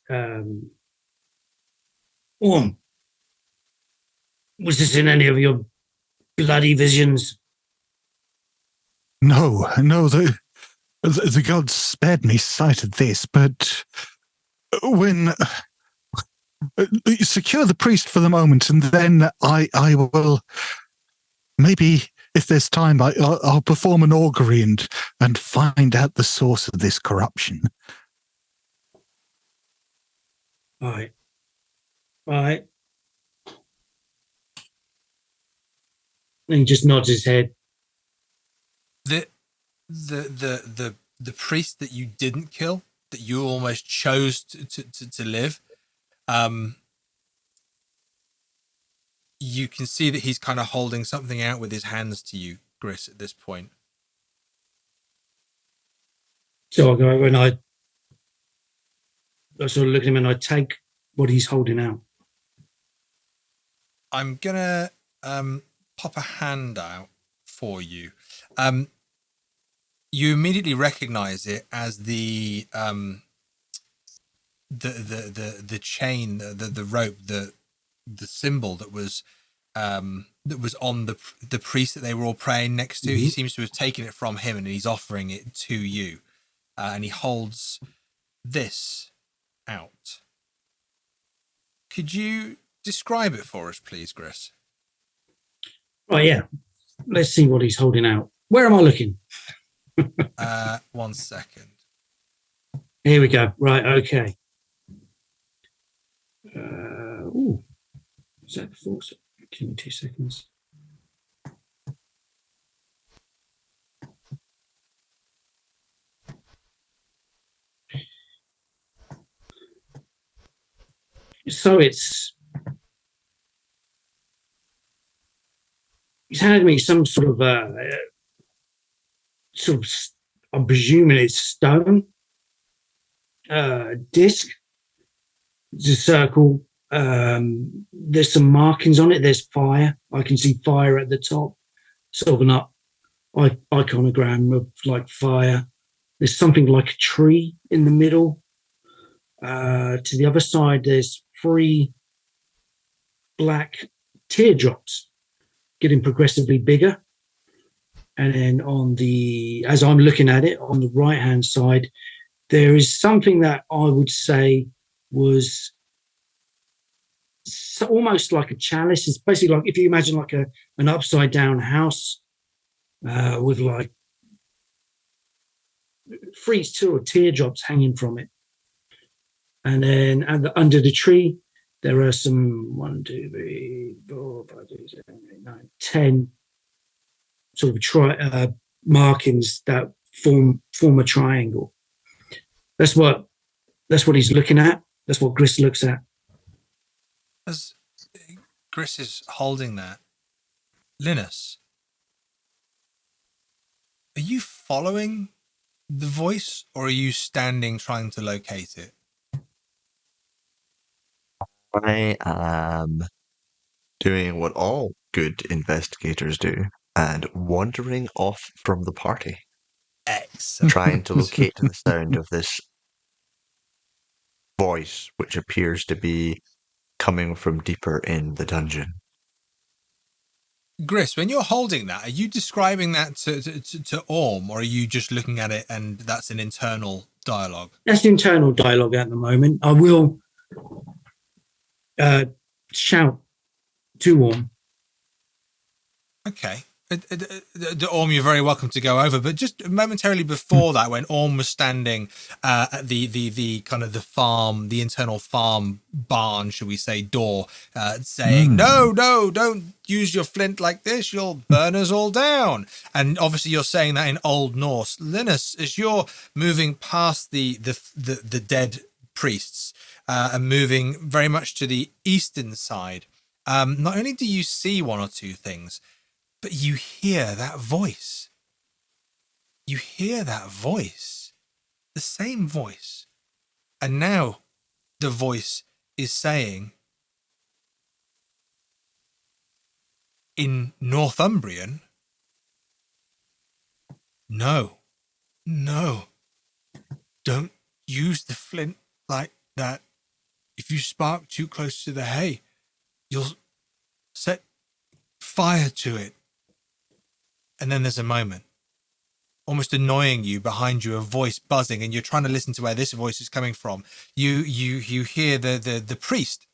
"Orm, was this in any of your bloody visions?" No, the gods spared me sight of this, but when secure the priest for the moment, and then I will maybe, if there's time, I'll perform an augury and find out the source of this corruption. Right. And he just nods his head. The priest that you didn't kill, that you almost chose to live, you can see that he's kind of holding something out with his hands to you, Griss, at this point. So I go over and I sort of look at him and I take what he's holding out. I'm gonna pop a hand out for you. You immediately recognize it as the chain, the rope, the symbol that was on the priest that they were all praying next to. Mm-hmm. He seems to have taken it from him and he's offering it to you, and he holds this out. Could you describe it for us, please, Griss? Right, yeah. Let's see what he's holding out. Where am I looking? 1 second. Here we go. Right, okay. Ooh. Was that before? So, give me 2 seconds. So he's handed me some sort of I'm presuming it's stone disc. It's a circle. There's some markings on it. There's fire. I can see fire at the top. Sort of an iconogram of like fire. There's something like a tree in the middle. To the other side, there's 3 black teardrops getting progressively bigger. And then as I'm looking at it, on the right-hand side, there is something that I would say was almost like a chalice. It's basically like, if you imagine like an upside-down house with like 3 sort of teardrops hanging from it. And then under the tree, there are some 1, 2, 3, 4, 5, 6, 7, 8, 9, 10 sort of markings that form a triangle. That's what he's looking at. That's what Griss looks at. As Griss is holding that, Linus, are you following the voice or are you standing trying to locate it? I am doing what all good investigators do and wandering off from the party. Excellent. Trying to locate the sound of this voice, which appears to be coming from deeper in the dungeon. Griss, when you're holding that, are you describing that to Orm, or are you just looking at it and that's an internal dialogue? That's internal dialogue at the moment. I will shout to Orm. Okay. Orm, you're very welcome to go over, but just momentarily before that, when Orm was standing at the kind of the farm, the internal farm barn, shall we say, door, saying, no, don't use your flint like this, you'll burn us all down. And obviously you're saying that in Old Norse. Linus, as you're moving past the dead priests and moving very much to the eastern side, not only do you see 1 or 2 things, but you hear that voice. You hear that voice. The same voice. And now the voice is saying in Northumbrian, no, don't use the flint like that. If you spark too close to the hay, you'll set fire to it. And then there's a moment, almost annoying you, behind you, a voice buzzing, and you're trying to listen to where this voice is coming from. You hear the priest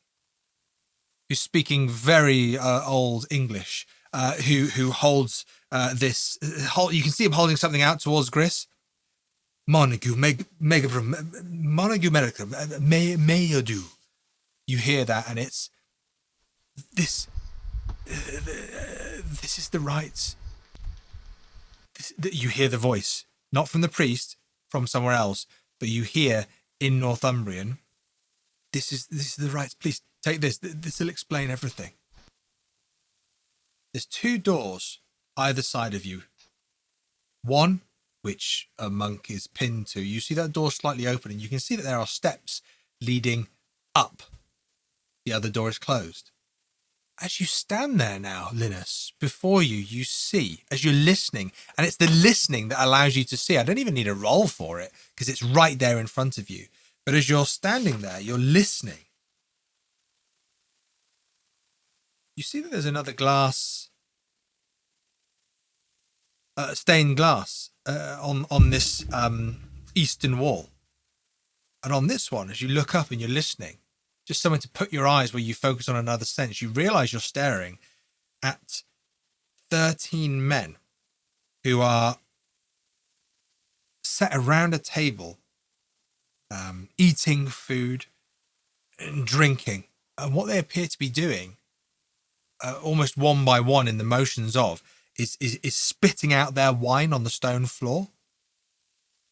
who's speaking very old English, who holds this. You can see him holding something out towards Griss. Montague, Montague America, may do. You hear that, and it's this. This is the rights. You hear the voice, not from the priest, from somewhere else, but you hear in Northumbrian. This is the rights. Please take this. This will explain everything. There's 2 doors either side of you. One, which a monk is pinned to. You see that door slightly open, and you can see that there are steps leading up. The other door is closed. As you stand there now, Linus, before you, you see, as you're listening, and it's the listening that allows you to see. I don't even need a roll for it, because it's right there in front of you. But as you're standing there, you're listening. You see that there's another glass, stained glass, on this eastern wall. And on this one, as you look up and you're listening, just something to put your eyes where you focus on another sense, you realize you're staring at 13 men who are sat around a table, eating food and drinking. And what they appear to be doing, almost one by one in the motions of, is spitting out their wine on the stone floor.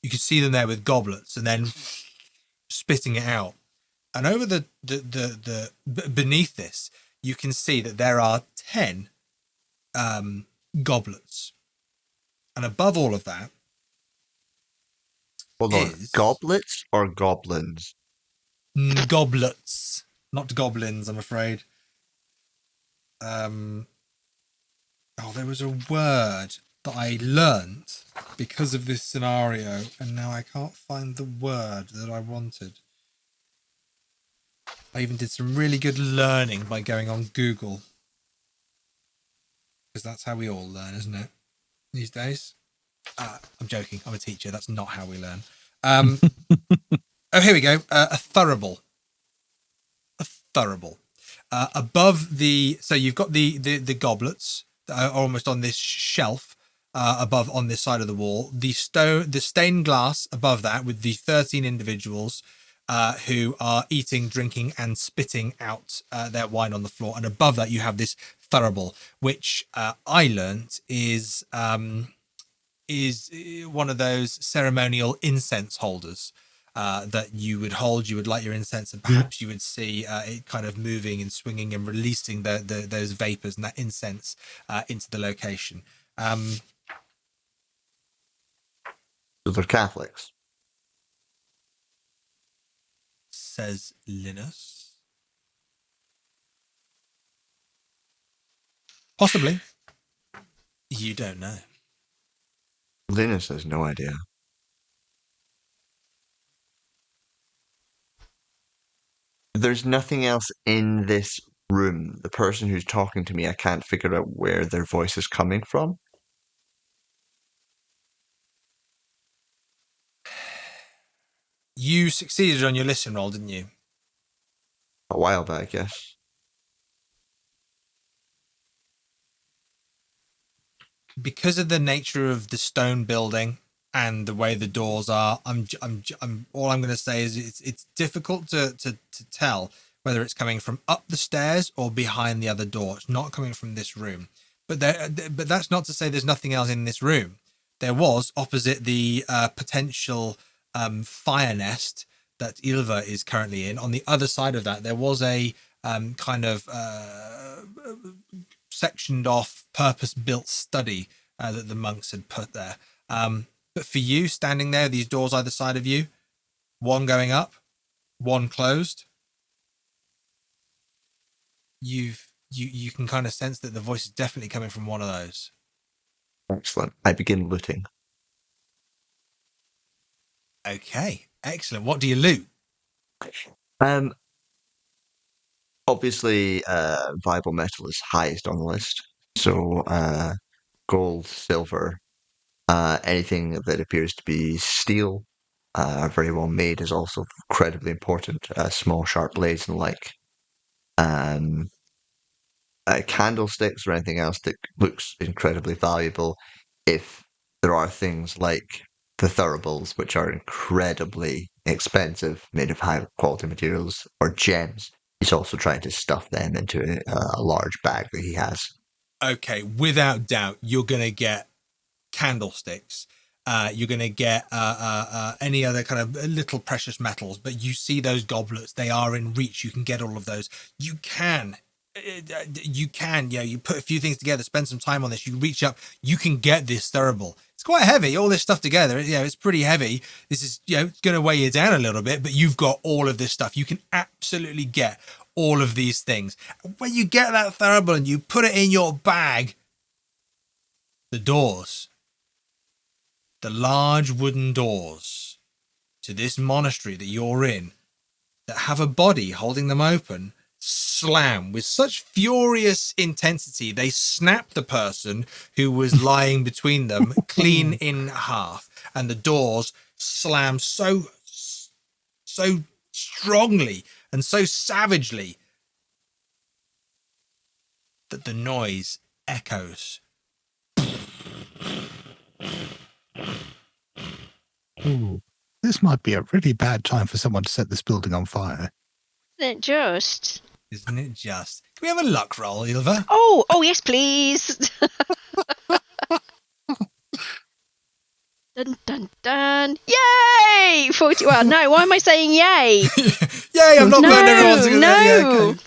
You can see them there with goblets and then spitting it out. And over the beneath this, you can see that there are 10 goblets. And above all of that, hold on, goblets or goblins? Goblets, not goblins, I'm afraid. There was a word that I learnt because of this scenario, and now I can't find the word that I wanted. I even did some really good learning by going on Google. Because that's how we all learn, isn't it? These days. I'm joking. I'm a teacher. That's not how we learn. Here we go. A thurible. A thurible. Above the... So you've got the goblets that are almost on this shelf above on this side of the wall. The stained glass above that with the 13 individuals who are eating, drinking, and spitting out their wine on the floor. And above that, you have this thurible, which I learnt is one of those ceremonial incense holders that you would hold. You would light your incense, and perhaps you would see it kind of moving and swinging and releasing those vapors and that incense into the location. So they're Catholics. Says Linus. Possibly. You don't know. Linus has no idea. There's nothing else in this room. The person who's talking to me, I can't figure out where their voice is coming from. You succeeded on your listen roll, didn't you? A while back, yes. Because of the nature of the stone building and the way the doors are, I'm all I'm going to say is it's difficult to tell whether it's coming from up the stairs or behind the other door. It's not coming from this room, but that's not to say there's nothing else in this room. There was opposite the potential fire nest that Yulva is currently in. On the other side of that, there was a kind of sectioned off, purpose-built study that the monks had put there. But for you, standing there, these doors either side of you, one going up, one closed, you can kind of sense that the voice is definitely coming from one of those. Excellent. I begin looting. Okay, excellent. What do you loot? Obviously, viable metal is highest on the list. So, gold, silver, anything that appears to be steel, very well made, is also incredibly important. Small, sharp blades and the like. candlesticks or anything else that looks incredibly valuable. If there are things like the thuribles, which are incredibly expensive, made of high quality materials, or gems, he's also trying to stuff them into a large bag that he has. Okay, without doubt, you're going to get candlesticks. You're going to get any other kind of little precious metals, but you see those goblets, they are in reach. You can get all of those. You can, you put a few things together, spend some time on this, you reach up, you can get this thurible. It's quite heavy, all this stuff together. It's pretty heavy. This is, it's going to weigh you down a little bit, but you've got all of this stuff. You can absolutely get all of these things. When you get that thurible and you put it in your bag, the doors, the large wooden doors to this monastery that you're in, that have a body holding them open, slam with such furious intensity they snap the person who was lying between them clean in half, and the doors slam so strongly and so savagely that the noise echoes. Ooh, this might be a really bad time for someone to set this building on fire. Isn't it just? Isn't it just? Can we have a luck roll, Yulva? Oh, yes, please. Dun, dun, dun. Yay! 40. Well, no, why am I saying yay? Yay, I'm not burning everyone's... No. Yeah, okay.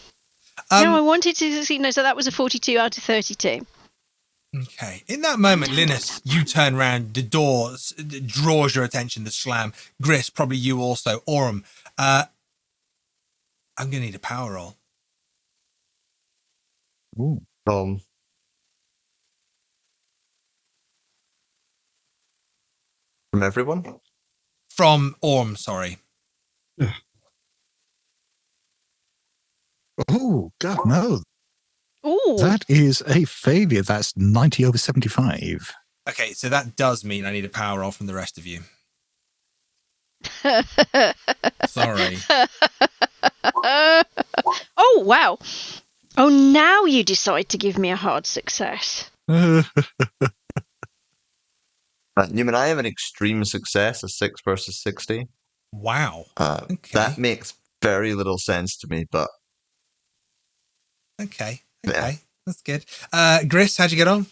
No, I wanted to see. No, so that was a 42 out of 32. Okay. In that moment, Linus, you turn around, the door draws your attention, the slam. Griss, probably you also. Orm, I'm going to need a power roll. Ooh. From everyone? From Orm, sorry. Oh, God, no. Ooh. That is a failure. That's 90 over 75. Okay, so that does mean I need a power roll from the rest of you. Sorry. Oh, wow. Oh, now you decide to give me a hard success. Newman, I have an extreme success, a 6 versus 60. Wow. Okay. That makes very little sense to me, but... Okay. Yeah. That's good. Griss, how'd you get on?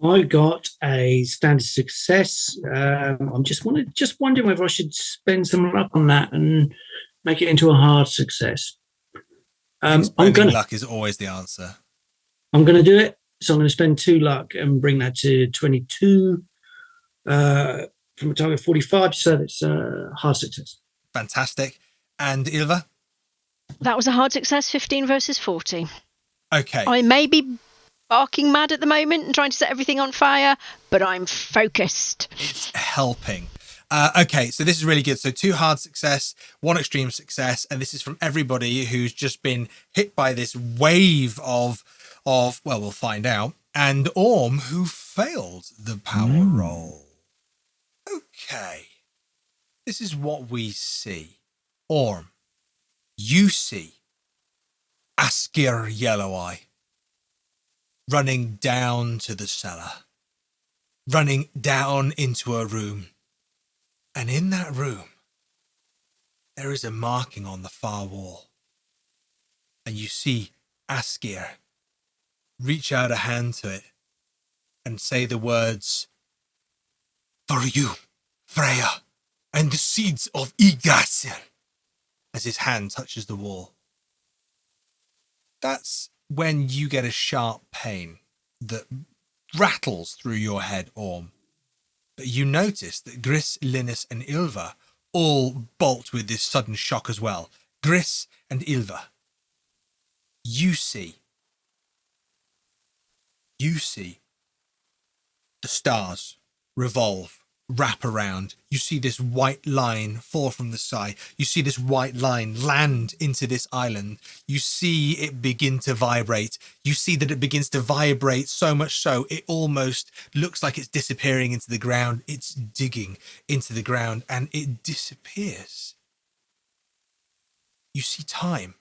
I got a standard success. I'm just wondering whether I should spend some luck on that and make it into a hard success. Spending luck is always the answer. I'm going to do it. So I'm going to spend 2 luck and bring that to 22 from a target of 45. So that's a hard success. Fantastic. And Ylva? That was a hard success, 15 versus 40. Okay. I may be barking mad at the moment and trying to set everything on fire, but I'm focused. It's helping. Okay, so this is really good. So 2 hard success, 1 extreme success, and this is from everybody who's just been hit by this wave of well, we'll find out. And Orm, who failed the power roll. Okay. This is what we see. Orm, you see Askr Yelloweye running down to the cellar, running down into a room. And in that room, there is a marking on the far wall. And you see Askr reach out a hand to it and say the words, "For you, Freya, and the seeds of Yggrdasil," as his hand touches the wall. That's when you get a sharp pain that rattles through your head, Orm. But you notice that Griss, Linus, and Ylva all bolt with this sudden shock as well. Griss and Ylva, you see the stars revolve, wrap around. You see this white line fall from the sky. You see this white line land into this island. You see it begin to vibrate. You see that it begins to vibrate so much so it almost looks like it's disappearing into the ground. It's digging into the ground and it disappears. You see time.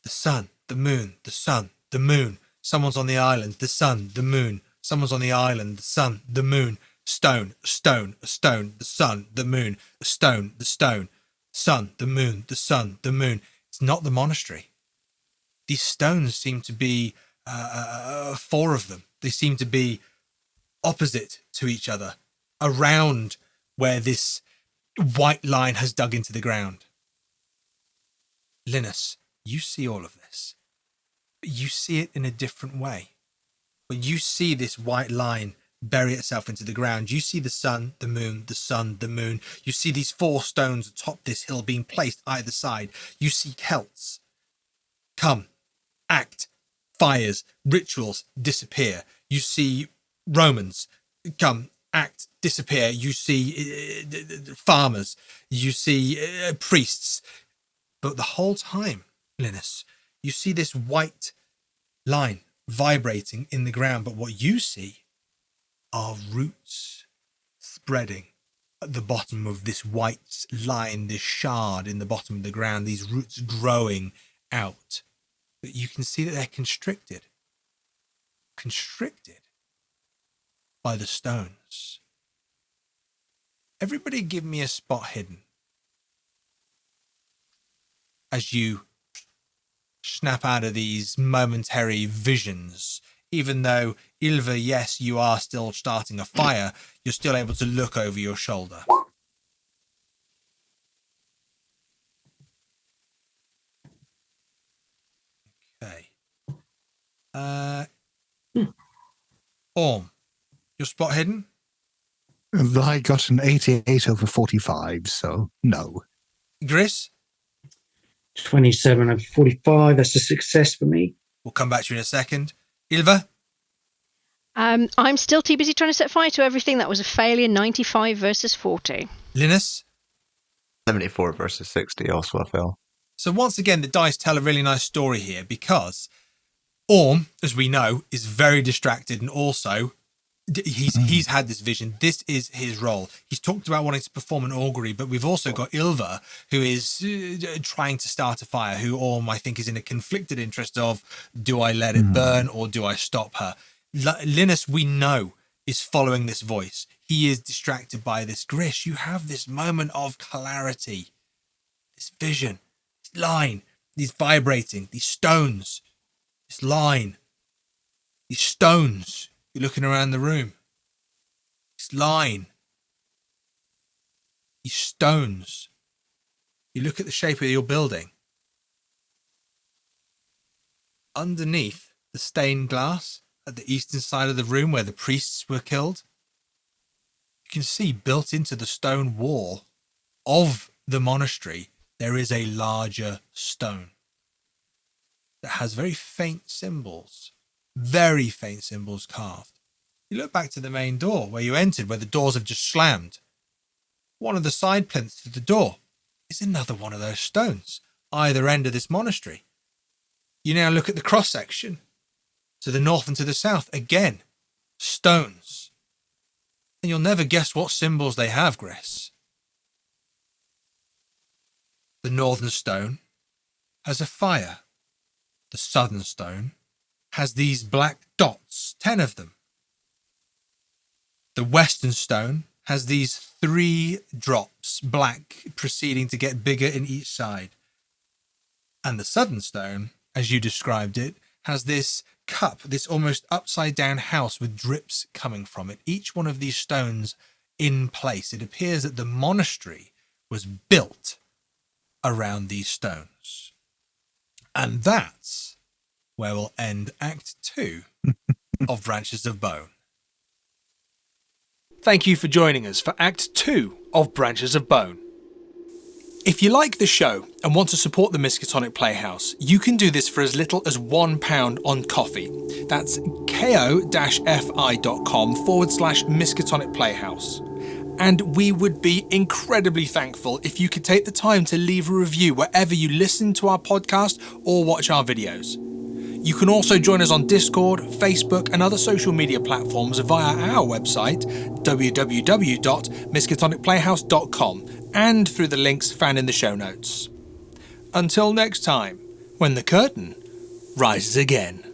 The sun the moon, the sun, the moon. Someone's on the island, the sun, the moon. Someone's on the island, the sun, the moon. Stone, a stone, a stone, the sun, the moon, a stone, the stone. Sun, the moon, the sun, the moon. It's not the monastery. These stones seem to be 4 of them. They seem to be opposite to each other, around where this white line has dug into the ground. Linus, you see all of this, but you see it in a different way. When you see this white line bury itself into the ground, you see the sun, the moon, the sun, the moon. You see these 4 stones atop this hill being placed either side. You see Celts come, act, fires, rituals disappear. You see Romans come, act, disappear. You see farmers. You see priests. But the whole time, Linus, you see this white line vibrating in the ground. But what you see are roots spreading at the bottom of this white line, this shard in the bottom of the ground, these roots growing out. But you can see that they're constricted by the stones. Everybody give me a spot hidden as you snap out of these momentary visions. Even though, Yulva, yes, you are still starting a fire, you're still able to look over your shoulder. Okay. Orm, your spot hidden? I got an 88 over 45, so no. Griss? 27 over 45. That's a success for me. We'll come back to you in a second. Yulva? I'm still too busy trying to set fire to everything. That was a failure. 95 versus 40. Linus? 74 versus 60, also a fail. So once again, the dice tell a really nice story here, because Orm, as we know, is very distracted, and also he's had this vision. This is his role. He's talked about wanting to perform an augury, but we've also got Yulva, who is trying to start a fire, who Orm, I think, is in a conflicted interest of, do I let it burn or do I stop her? Linus, we know, is following this voice. He is distracted by this. Grish, you have this moment of clarity, this vision, this line, these vibrating, these stones, this line, these stones. You're looking around the room. This line, these stones. You look at the shape of your building. Underneath the stained glass at the eastern side of the room where the priests were killed, you can see built into the stone wall of the monastery, there is a larger stone that has very faint symbols carved. You look back to the main door where you entered, where the doors have just slammed. One of the side plinths to the door is another one of those stones, either end of this monastery. You now look at the cross section to the north and to the south, again, stones. And you'll never guess what symbols they have, Griss. The northern stone has a fire. The southern stone has these black dots, 10 of them. The western stone has these 3 drops, black, proceeding to get bigger in each side. And the southern stone, as you described it, has this cup, this almost upside down house with drips coming from it. Each one of these stones in place. It appears that the monastery was built around these stones. And that's where we'll end Act 2 of Branches of Bone. Thank you for joining us for Act 2 of Branches of Bone. If you like the show and want to support the Miskatonic Playhouse, you can do this for as little as £1 on Ko-fi. That's ko-fi.com/Miskatonic Playhouse. And we would be incredibly thankful if you could take the time to leave a review wherever you listen to our podcast or watch our videos. You can also join us on Discord, Facebook and other social media platforms via our website, www.miskatonicplayhouse.com, and through the links found in the show notes. Until next time, when the curtain rises again.